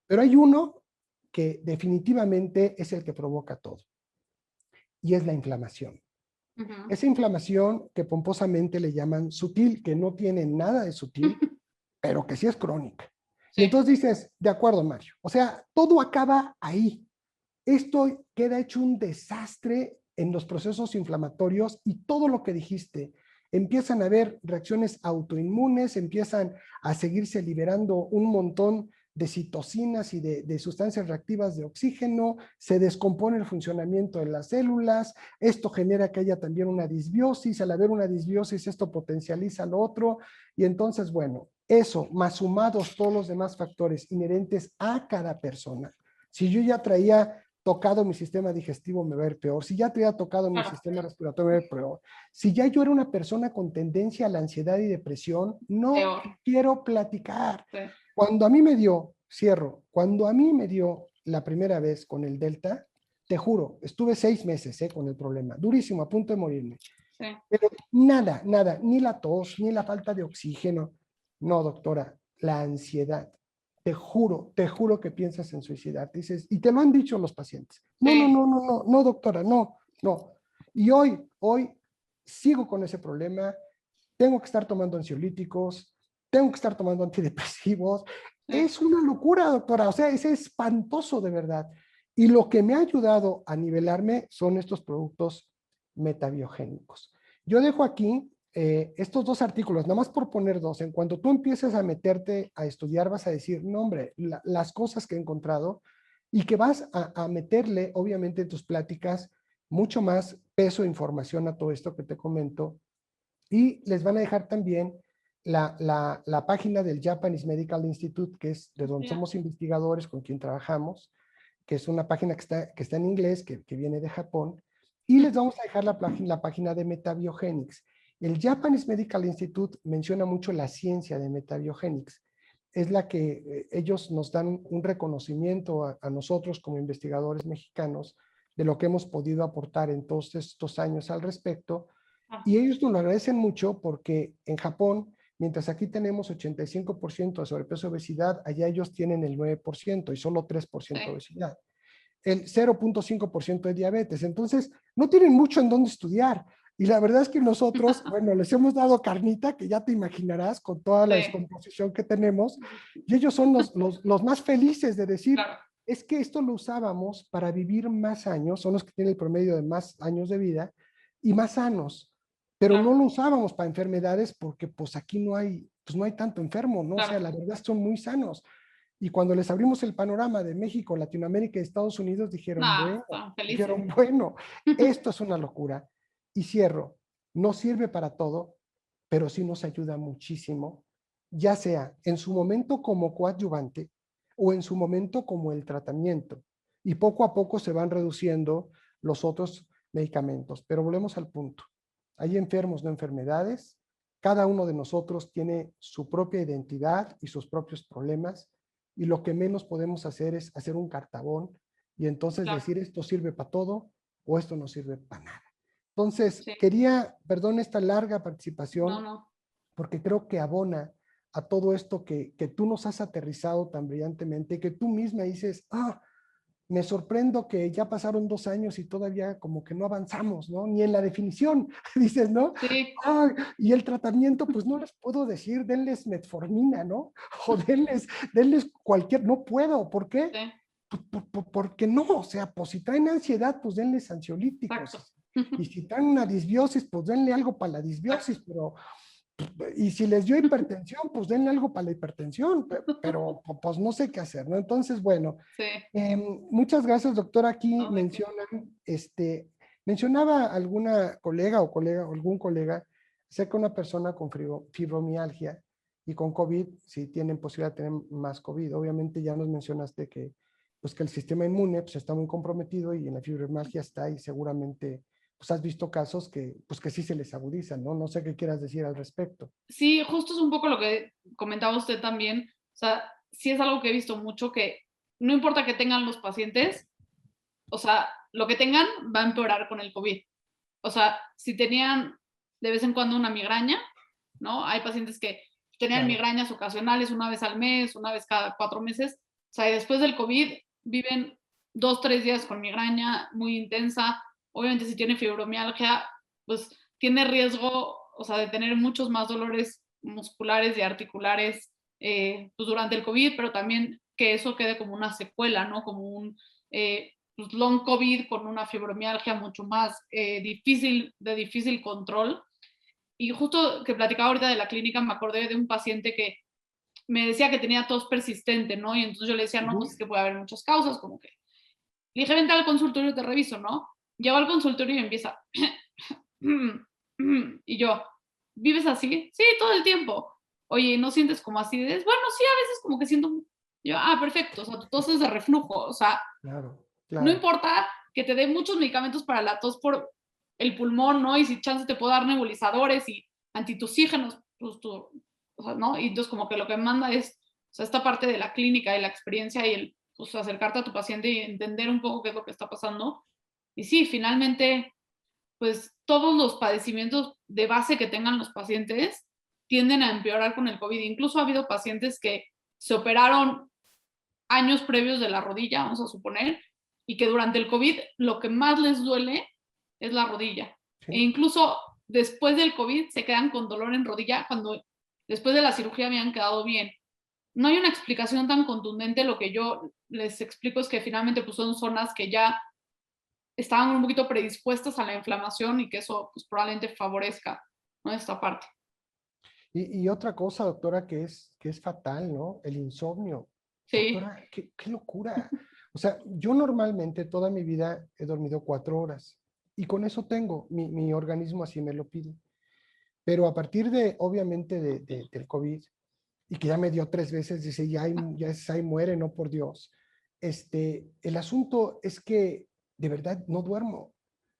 Pero hay uno que definitivamente es el que provoca todo, y es la inflamación. Esa inflamación que pomposamente le llaman sutil, que no tiene nada de sutil, pero que sí es crónica. Y Sí, entonces dices, de acuerdo, Mario, o sea, todo acaba ahí. Esto queda hecho un desastre en los procesos inflamatorios y todo lo que dijiste, empiezan a haber reacciones autoinmunes, empiezan a seguirse liberando un montón de citocinas y de sustancias reactivas de oxígeno, se descompone el funcionamiento de las células, esto genera que haya también una disbiosis, al haber una disbiosis esto potencializa lo otro, y entonces, bueno, eso, más sumados todos los demás factores inherentes a cada persona. Si yo ya traía tocado mi sistema digestivo, me va a ir peor. Si ya traía tocado mi claro, sistema respiratorio, me va a ir peor. Si ya yo era una persona con tendencia a la ansiedad y depresión, no peor. quiero platicar. Sí, Cuando a mí me dio, cierro, cuando a mí me dio la primera vez con el Delta, te juro, estuve 6 meses con el problema, durísimo, a punto de morirme. sí, Pero nada, nada, ni la tos, ni la falta de oxígeno. No, doctora, la ansiedad. Te juro que piensas en suicidar. Dices, y te lo han dicho los pacientes. No, no, sí, no, no, no, no, doctora, no, no. Y hoy sigo con ese problema. Tengo que estar tomando ansiolíticos, tengo que estar tomando antidepresivos. sí. Es una locura, doctora. O sea, es espantoso de verdad. Y lo que me ha ayudado a nivelarme son estos productos metabiogénicos. Yo dejo aquí estos dos artículos, nada más por poner dos. En cuanto tú empieces a meterte a estudiar, vas a decir, no, hombre, las cosas que he encontrado y que vas a meterle, obviamente, en tus pláticas mucho más peso e información a todo esto que te comento. Y les van a dejar también la página del Japanese Medical Institute, que es de donde Mira, somos investigadores con quien trabajamos, que es una página que está en inglés, que viene de Japón, y les vamos a dejar la página de Metabiogenics. El Japanese Medical Institute menciona mucho la ciencia de Metabiogenics. Es la que ellos nos dan un reconocimiento a nosotros como investigadores mexicanos de lo que hemos podido aportar en todos estos años al respecto. ah, Y ellos nos lo agradecen mucho porque en Japón, mientras aquí tenemos 85% de sobrepeso y obesidad, allá ellos tienen el 9% y solo 3% de sí, obesidad. El 0.5% de diabetes. Entonces, no tienen mucho en dónde estudiar. Y la verdad es que nosotros, bueno, les hemos dado carnita, que ya te imaginarás con toda la sí, descomposición que tenemos, y ellos son los más felices de decir, claro, es que esto lo usábamos para vivir más años, son los que tienen el promedio de más años de vida y más sanos, pero no claro, lo usábamos para enfermedades porque pues aquí no hay tanto enfermo, ¿no? O sea, claro. la verdad son muy sanos. Y cuando les abrimos el panorama de México, Latinoamérica y Estados Unidos, Ah, están felices. dijeron, bueno, esto es una locura. Y cierro, no sirve para todo, pero sí nos ayuda muchísimo, ya sea en su momento como coadyuvante o en su momento como el tratamiento. Y poco a poco se van reduciendo los otros medicamentos. Pero volvemos al punto. Hay enfermos, no enfermedades. Cada uno de nosotros tiene su propia identidad y sus propios problemas, y lo que menos podemos hacer es hacer un cartabón y entonces Claro, decir esto sirve para todo o esto no sirve para nada. Entonces, sí, quería, perdón esta larga no, participación, no, porque creo que abona a todo esto que tú nos has aterrizado tan brillantemente, que tú misma dices, me sorprendo que ya pasaron 2 años y todavía como que no avanzamos, ¿no? Ni en la definición, dices, ¿no? sí, Y el tratamiento, pues no les puedo decir, denles metformina, ¿no? O denles cualquier, no puedo, ¿por qué? sí, Porque no, o sea, pues si traen ansiedad, pues denles ansiolíticos. exacto. Y si traen una disbiosis, pues denle algo para la Exacto. disbiosis, pero y si les dio hipertensión, pues denle algo para la hipertensión, pero pues no sé qué hacer, ¿no? Entonces, bueno, Sí, muchas gracias, doctora. Aquí no, de qué. mencionaba alguna colega o algún colega acerca de una persona con fibromialgia y con COVID, si tienen posibilidad de tener más COVID. Obviamente ya nos mencionaste que, pues, que el sistema inmune pues, está muy comprometido y en la fibromialgia está y seguramente pues has visto casos que, pues, que sí se les agudizan, ¿no? No sé qué quieras decir al respecto. Sí, justo es un poco lo que comentaba usted también. O sea, sí es algo que he visto mucho que no importa que tengan los pacientes, o sea, lo que tengan va a empeorar con el COVID. O sea, si tenían de vez en cuando una migraña, ¿no? Hay pacientes que tenían Claro, migrañas ocasionales una vez al mes, una vez cada 4 meses. O sea, y después del COVID viven 2, 3 días con migraña muy intensa. Obviamente, si tiene fibromialgia, pues tiene riesgo, o sea, de tener muchos más dolores musculares y articulares pues, durante el COVID, pero también que eso quede como una secuela, ¿no? Como un pues, long COVID con una fibromialgia mucho más de difícil control. Y justo que platicaba ahorita de la clínica, me acordé de un paciente que me decía que tenía tos persistente, ¿no? Y entonces yo le decía, no, pues es ujú, que puede haber muchas causas, como que le dije, vente al consultorio, te reviso, ¿no? Llego al consultorio y empieza, y yo, ¿vives así? Sí, todo el tiempo. Oye, ¿no sientes como acidez? Bueno, sí, a veces como que siento, yo, perfecto, o sea, tu tos es de reflujo, o sea, claro, no claro. importa que te dé muchos medicamentos para la tos por el pulmón, ¿no? Y si chance te puedo dar nebulizadores y antitusígenos, pues tú, o sea, ¿no? Y entonces como que lo que manda es, o sea, esta parte de la clínica y la experiencia y el, pues, acercarte a tu paciente y entender un poco qué es lo que está pasando. Y sí, finalmente, pues todos los padecimientos de base que tengan los pacientes tienden a empeorar con el COVID. Incluso ha habido pacientes que se operaron años previos de la rodilla, vamos a suponer, y que durante el COVID lo que más les duele es la rodilla. E Sí. incluso después del COVID se quedan con dolor en rodilla cuando después de la cirugía habían quedado bien. No hay una explicación tan contundente, lo que yo les explico es que finalmente pues, son zonas que ya estaban un poquito predispuestas a la inflamación y que eso pues, probablemente favorezca, ¿no? Esta parte. Y otra cosa, doctora, que es fatal, ¿no? El insomnio. Sí, Doctora, qué locura. O sea, yo normalmente toda mi vida he dormido 4 horas y con eso tengo, mi organismo así me lo pide. Pero a partir de, obviamente, del COVID, y que ya me dio 3 veces, dice, ya es, ahí muere, no por Dios. El asunto es que de verdad no duermo.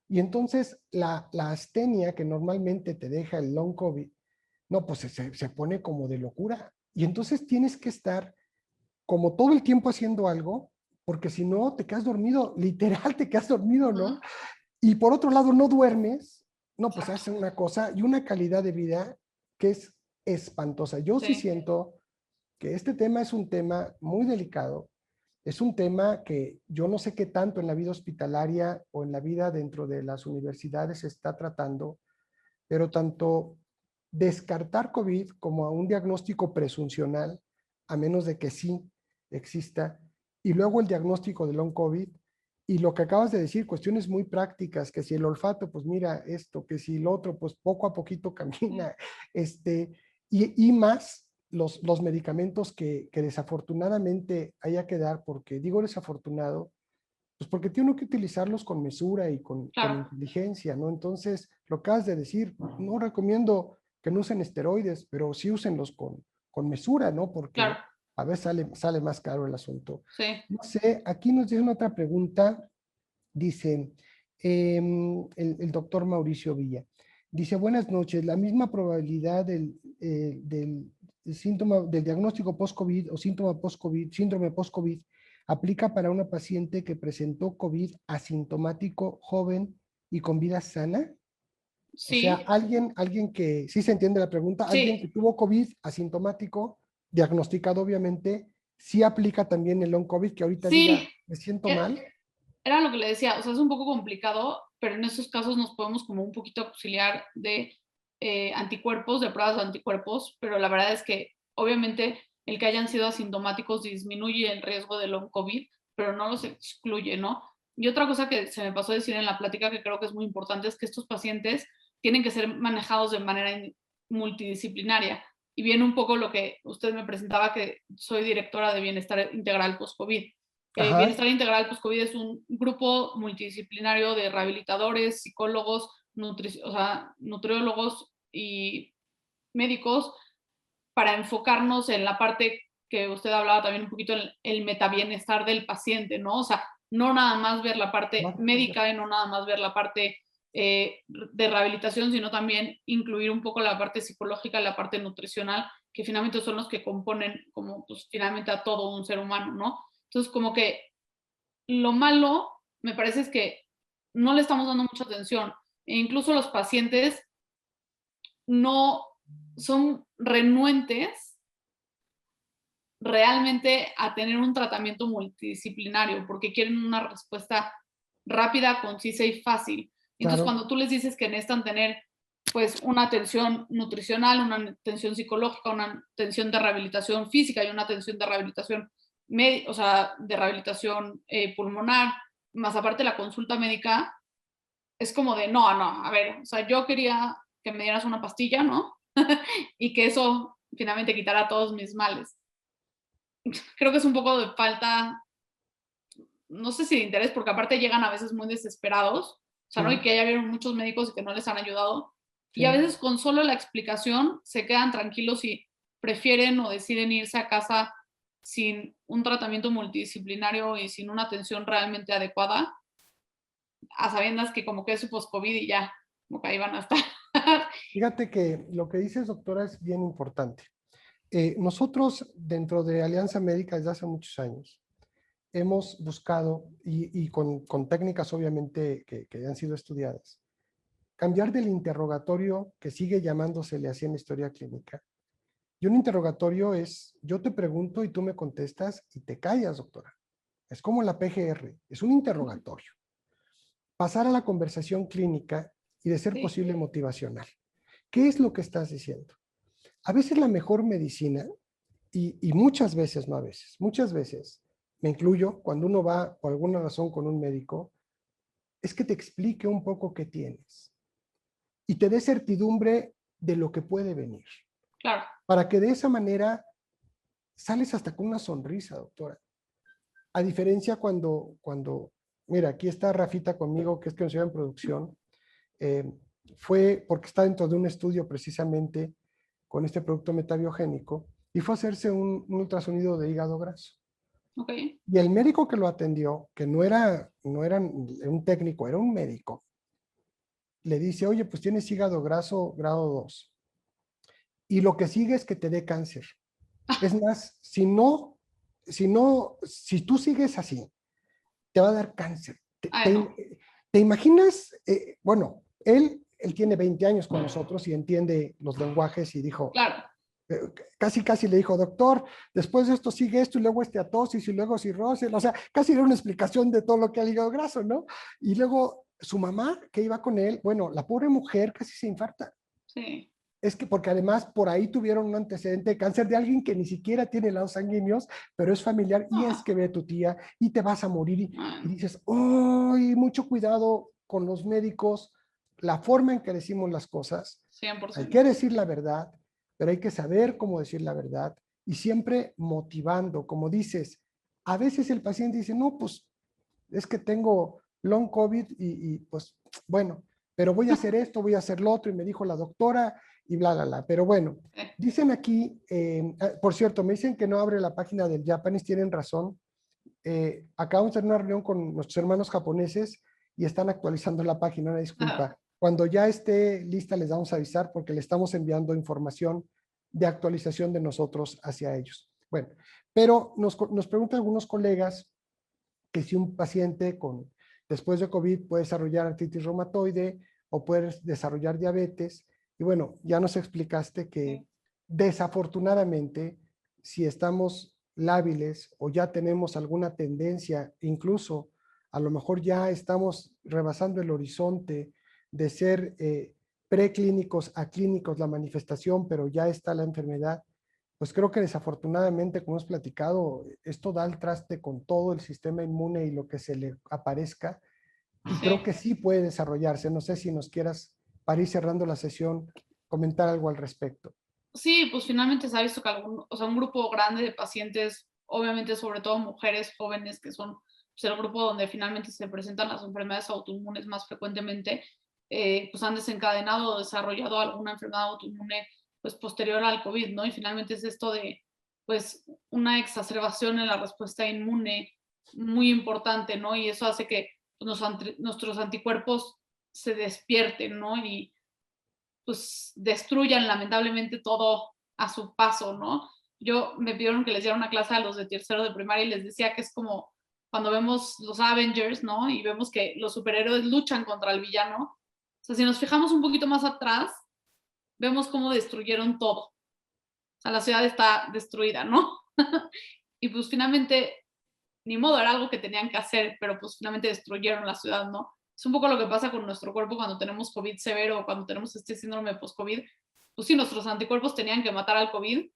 Y entonces la astenia que normalmente te deja el long COVID, no, pues se pone como de locura. Y entonces tienes que estar como todo el tiempo haciendo algo, porque si no te quedas dormido, literal te quedas dormido, ¿no? uh-huh. Y por otro lado no duermes, no, pues Exacto, hace una cosa y una calidad de vida que es espantosa. Yo sí sí, siento que este tema es un tema muy delicado, es un tema que yo no sé qué tanto en la vida hospitalaria o en la vida dentro de las universidades se está tratando, pero tanto descartar COVID como a un diagnóstico presuncional, a menos de que sí exista, y luego el diagnóstico de long COVID, y lo que acabas de decir, cuestiones muy prácticas, que si el olfato, pues mira esto, que si el otro, pues poco a poquito camina, y más los medicamentos que desafortunadamente haya que dar, porque digo desafortunado, pues porque tiene que utilizarlos con mesura y con claro, inteligencia, ¿no? Entonces, lo que has de decir, no recomiendo que no usen esteroides, pero sí úsenlos con mesura, ¿no? Porque claro, a veces sale más caro el asunto. sí. No sé, aquí nos dice otra pregunta, dice el doctor Mauricio Villa. Dice, buenas noches, la misma probabilidad del síntoma, del diagnóstico post-COVID o síntoma post-COVID, síndrome post-COVID, aplica para una paciente que presentó COVID asintomático, joven y con vida sana. O sea, Sí, alguien que, sí se entiende la pregunta, alguien que sí, tuvo COVID asintomático, diagnosticado obviamente, sí aplica también el long COVID, que ahorita sí. diga, me siento e- mal. Era lo que le decía, o sea, es un poco complicado, pero en esos casos nos podemos como un poquito auxiliar de anticuerpos, de pruebas de anticuerpos, pero la verdad es que obviamente el que hayan sido asintomáticos disminuye el riesgo de long COVID, pero no los excluye, ¿no? Y otra cosa que se me pasó a decir en la plática que creo que es muy importante es que estos pacientes tienen que ser manejados de manera multidisciplinaria. Y viene un poco lo que usted me presentaba, que soy directora de Bienestar Integral Post-COVID. Ajá, Bienestar Integral Post-COVID es un grupo multidisciplinario de rehabilitadores, psicólogos, o sea, nutriólogos y médicos para enfocarnos en la parte que usted hablaba también un poquito, el metabienestar del paciente, ¿no? O sea, no nada más ver la parte claro, médica y no nada más ver la parte de rehabilitación, sino también incluir un poco la parte psicológica, la parte nutricional, que finalmente son los que componen como pues finalmente a todo un ser humano, ¿no? Entonces, como que lo malo, me parece, es que no le estamos dando mucha atención. E incluso los pacientes no son renuentes realmente a tener un tratamiento multidisciplinario porque quieren una respuesta rápida, concisa y fácil. Entonces, claro. cuando tú les dices que necesitan tener pues una atención nutricional, una atención psicológica, una atención de rehabilitación física y una atención de rehabilitación, o sea, de rehabilitación pulmonar, más aparte la consulta médica, es como de, no, no, a ver, o sea, yo quería que me dieras una pastilla, ¿no? Y que eso finalmente quitara todos mis males. Creo que es un poco de falta, no sé si de interés, porque aparte llegan a veces muy desesperados, o sea, ¿no? Y Sí, que ya vieron muchos médicos y que no les han ayudado. Y a sí. veces con solo la explicación se quedan tranquilos y prefieren o deciden irse a casa sin un tratamiento multidisciplinario y sin una atención realmente adecuada, a sabiendas que como que es su post-COVID y ya, como que ahí van a estar. Fíjate que lo que dices, doctora, es bien importante. Nosotros, dentro de Alianza Médica, desde hace muchos años, hemos buscado, y con técnicas obviamente que han sido estudiadas, cambiar del interrogatorio que sigue llamándosele así en historia clínica. Y un interrogatorio es, yo te pregunto y tú me contestas y te callas, doctora. Es como la PGR, es un interrogatorio. Pasar a la conversación clínica y de ser Sí, posible motivacional. ¿Qué es lo que estás diciendo? A veces la mejor medicina, y muchas veces, no a veces, muchas veces, me incluyo, cuando uno va por alguna razón con un médico, es que te explique un poco qué tienes y te dé certidumbre de lo que puede venir, claro. para que de esa manera sales hasta con una sonrisa, doctora. A diferencia mira, aquí está Rafita conmigo, que es que nos lleva en producción, eh, fue porque está dentro de un estudio precisamente con este producto metabiogénico y fue a hacerse un ultrasonido de hígado graso. Ok. Y el médico que lo atendió, que no era un técnico, era un médico, le dice, oye, pues tienes hígado graso grado 2 y lo que sigue es que te dé cáncer. Es más, si tú sigues así, te va a dar cáncer. Ay, no. ¿Te imaginas? Bueno, él tiene 20 años con nosotros y entiende los lenguajes y dijo, Claro. eh, casi le dijo, doctor, después de esto sigue esto y luego atosis y luego cirrosis, o sea, casi era una explicación de todo lo que ha hígado graso, ¿no? Y luego su mamá que iba con él, bueno, la pobre mujer casi se infarta. Sí. Es que porque además por ahí tuvieron un antecedente de cáncer de alguien que ni siquiera tiene lados sanguíneos, pero es familiar y es que Ah, ve a tu tía y te vas a morir y bueno, dices, ¡ay, mucho cuidado con los médicos! La forma en que decimos las cosas, hay 100%. que decir la verdad, pero hay que saber cómo decir la verdad y siempre motivando, como dices, a veces el paciente dice, no, pues es que tengo long COVID y pues bueno, pero voy a hacer esto, voy a hacer lo otro y me dijo la doctora y bla, bla, bla. Pero bueno, dicen aquí, por cierto, me dicen que no abre la página del Japanese, tienen razón. Acabamos de tener una reunión con nuestros hermanos japoneses y están actualizando la página, una Ah, disculpa. Cuando ya esté lista les vamos a avisar porque le estamos enviando información de actualización de nosotros hacia ellos. Bueno, pero nos preguntan algunos colegas que si un paciente después de COVID puede desarrollar artritis reumatoide o puede desarrollar diabetes. Y bueno, ya nos explicaste que desafortunadamente, si estamos lábiles o ya tenemos alguna tendencia, incluso a lo mejor ya estamos rebasando el horizonte de ser preclínicos a clínicos la manifestación, pero ya está la enfermedad, pues creo que desafortunadamente, como hemos platicado, esto da el traste con todo el sistema inmune y lo que se le aparezca, y creo que sí puede desarrollarse. No sé si nos quieras, para ir cerrando la sesión, comentar algo al respecto. Sí, pues finalmente se ha visto que o sea, un grupo grande de pacientes, obviamente sobre todo mujeres jóvenes, que son pues, el grupo donde finalmente se presentan las enfermedades autoinmunes más frecuentemente, pues han desencadenado o desarrollado alguna enfermedad autoinmune pues posterior al COVID, ¿no? Y finalmente es esto de pues una exacerbación en la respuesta inmune muy importante, ¿no? Y eso hace que pues, nuestros anticuerpos se despierten, ¿no? Y pues destruyan lamentablemente todo a su paso, ¿no? Me pidieron que les diera una clase a los de tercero de primaria y les decía que es como cuando vemos los Avengers, ¿no? Y vemos que los superhéroes luchan contra el villano. O sea, si nos fijamos un poquito más atrás, vemos cómo destruyeron todo. O sea, la ciudad está destruida, ¿no? Y pues finalmente, ni modo, era algo que tenían que hacer, pero pues finalmente destruyeron la ciudad, ¿no? Es un poco lo que pasa con nuestro cuerpo cuando tenemos COVID severo o cuando tenemos este síndrome post-COVID. Pues sí, nuestros anticuerpos tenían que matar al COVID,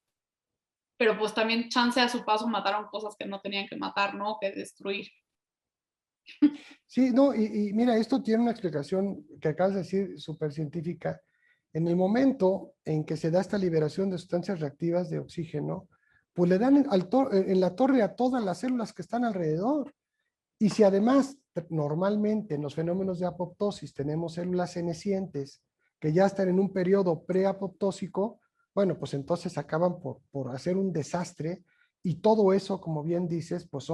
pero pues también chance a su paso mataron cosas que no tenían que matar, ¿no? Que destruir. Sí, no, y mira, esto tiene una explicación que acabas de decir súper científica. En el momento en que se da esta liberación de sustancias reactivas de oxígeno, pues le dan en la torre a todas las células que están alrededor. Y si además, normalmente en los fenómenos de apoptosis tenemos células senescientes que ya están en un periodo preapoptósico, bueno, pues entonces acaban por hacer un desastre y todo eso, como bien dices, pues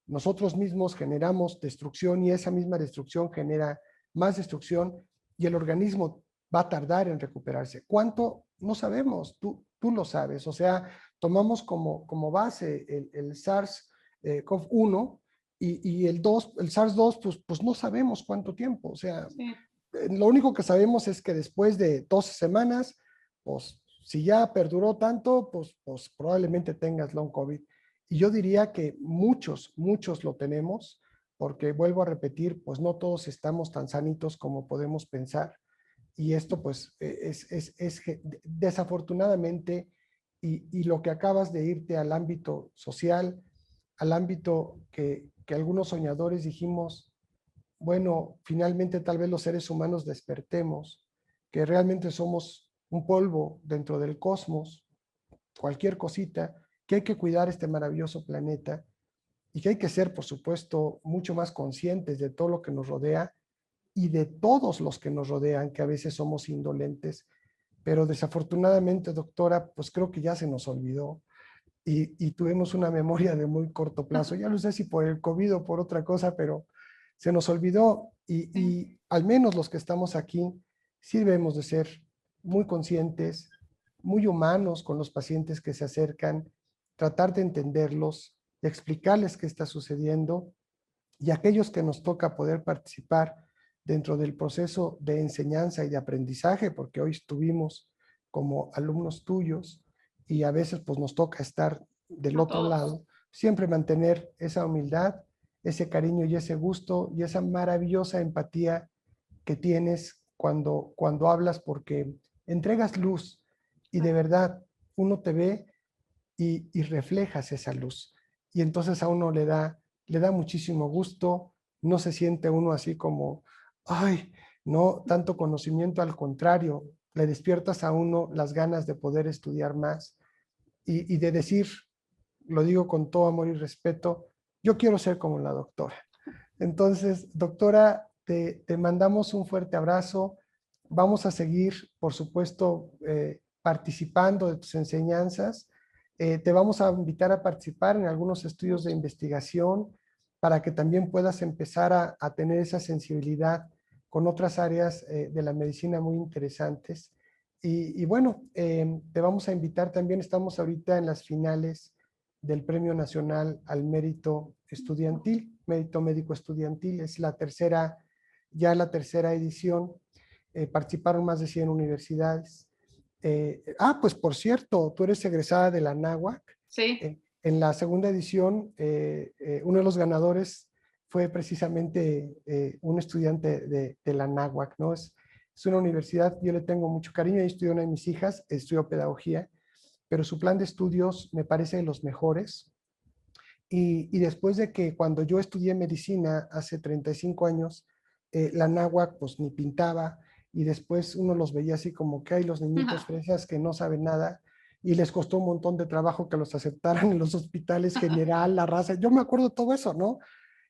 nosotros mismos generamos destrucción y esa misma destrucción genera más destrucción y el organismo va a tardar en recuperarse. ¿Cuánto? No sabemos, tú lo sabes. O sea, tomamos como base el SARS-CoV-1 y el SARS-2, pues no sabemos cuánto tiempo. O sea, Sí. lo único que sabemos es que después de 12 semanas, pues si ya perduró tanto, pues probablemente tengas long COVID. Y yo diría que muchos lo tenemos, porque vuelvo a repetir, pues no todos estamos tan sanitos como podemos pensar. Y esto pues es desafortunadamente, y lo que acabas de irte al ámbito social, al ámbito que algunos soñadores dijimos, bueno, finalmente tal vez los seres humanos despertemos, que realmente somos un polvo dentro del cosmos, cualquier cosita, que hay que cuidar este maravilloso planeta y que hay que ser, por supuesto, mucho más conscientes de todo lo que nos rodea y de todos los que nos rodean, que a veces somos indolentes, pero desafortunadamente, doctora, pues creo que ya se nos olvidó y tuvimos una memoria de muy corto plazo. Ya no sé si por el COVID o por otra cosa, pero se nos olvidó Sí. y al menos los que estamos aquí sí debemos de ser muy conscientes, muy humanos con los pacientes que se acercan, tratar de entenderlos, de explicarles qué está sucediendo y aquellos que nos toca poder participar dentro del proceso de enseñanza y de aprendizaje, porque hoy estuvimos como alumnos tuyos y a veces pues nos toca estar del A otro todos. lado, siempre mantener esa humildad, ese cariño y ese gusto y esa maravillosa empatía que tienes cuando hablas porque entregas luz y de verdad uno te ve y reflejas esa luz. Y entonces a uno le da muchísimo gusto, no se siente uno así como, ay, no, tanto conocimiento, al contrario, le despiertas a uno las ganas de poder estudiar más y de decir, lo digo con todo amor y respeto, yo quiero ser como la doctora. Entonces, doctora, te mandamos un fuerte abrazo. Vamos a seguir, por supuesto, participando de tus enseñanzas. Te vamos a invitar a participar en algunos estudios de investigación para que también puedas empezar a tener esa sensibilidad con otras áreas de la medicina muy interesantes. Y bueno, te vamos a invitar también, estamos ahorita en las finales del Premio Nacional al Mérito Estudiantil, Mérito Médico Estudiantil, es ya la tercera edición, participaron más de 100 universidades. Pues por cierto, tú eres egresada de la Anáhuac. Sí. En la segunda edición, uno de los ganadores fue precisamente un estudiante de la Anáhuac, ¿no? Es una universidad, yo le tengo mucho cariño, ahí estudió una de mis hijas, estudió pedagogía, pero su plan de estudios me parece de los mejores. Y después de que cuando yo estudié medicina hace 35 años, la náhuac pues ni pintaba, y después uno los veía así como que hay los niñitos fresas que no saben nada, y les costó un montón de trabajo que los aceptaran en los hospitales general, la raza. Yo me acuerdo de todo eso, ¿no?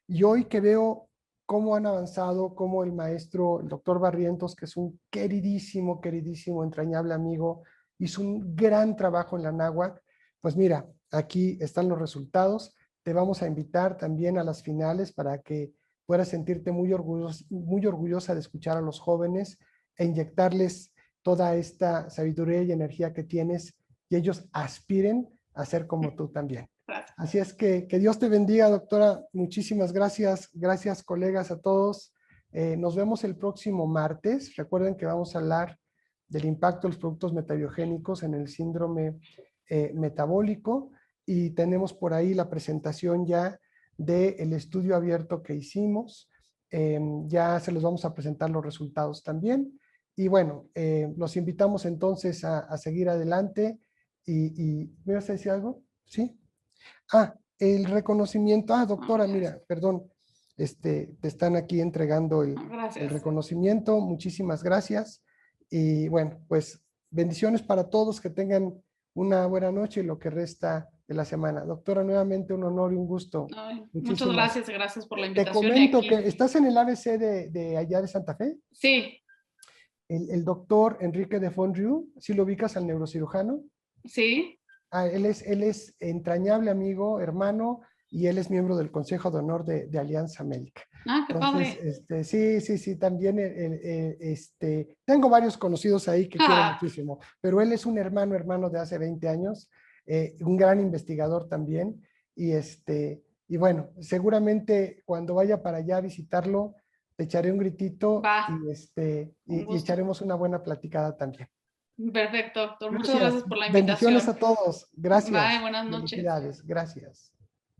Y hoy que veo cómo han avanzado, cómo el maestro, el doctor Barrientos, que es un queridísimo, queridísimo, entrañable amigo, hizo un gran trabajo en la náhuac, pues mira, aquí están los resultados. Te vamos a invitar también a las finales para que puedas sentirte muy orgullosa de escuchar a los jóvenes e inyectarles toda esta sabiduría y energía que tienes, y ellos aspiren a ser como tú también. Gracias. Así es que Dios te bendiga, doctora. Muchísimas gracias. Gracias, colegas, a todos. Nos vemos el próximo martes. Recuerden que vamos a hablar del impacto de los productos metabiogénicos en el síndrome metabólico, y tenemos por ahí la presentación ya del estudio abierto que hicimos. Ya se los vamos a presentar los resultados también. Y bueno, los invitamos entonces a seguir adelante. ¿Me vas a decir algo? ¿Sí? El reconocimiento. Doctora, mira, perdón, te están aquí entregando el reconocimiento. Muchísimas gracias. Y bueno, pues bendiciones para todos, que tengan una buena noche y lo que resta de la semana. Doctora, nuevamente un honor y un gusto. Muchas gracias por la Te invitación. comento que estás en el ABC de allá de Santa Fe. Sí. El doctor Enrique de Fondrieu, ¿sí lo ubicas, al neurocirujano? Sí. Él es entrañable amigo, hermano, y él es miembro del Consejo de Honor de Alianza Médica. Qué padre. Sí, también tengo varios conocidos ahí que quiero muchísimo, pero él es un hermano de hace 20 años, un gran investigador también, y bueno, seguramente cuando vaya para allá a visitarlo, te echaré un gritito y echaremos una buena platicada también. Perfecto, doctor. Muchas gracias por la invitación. Bendiciones a todos. Gracias. Bye, buenas noches. Felicidades. Gracias.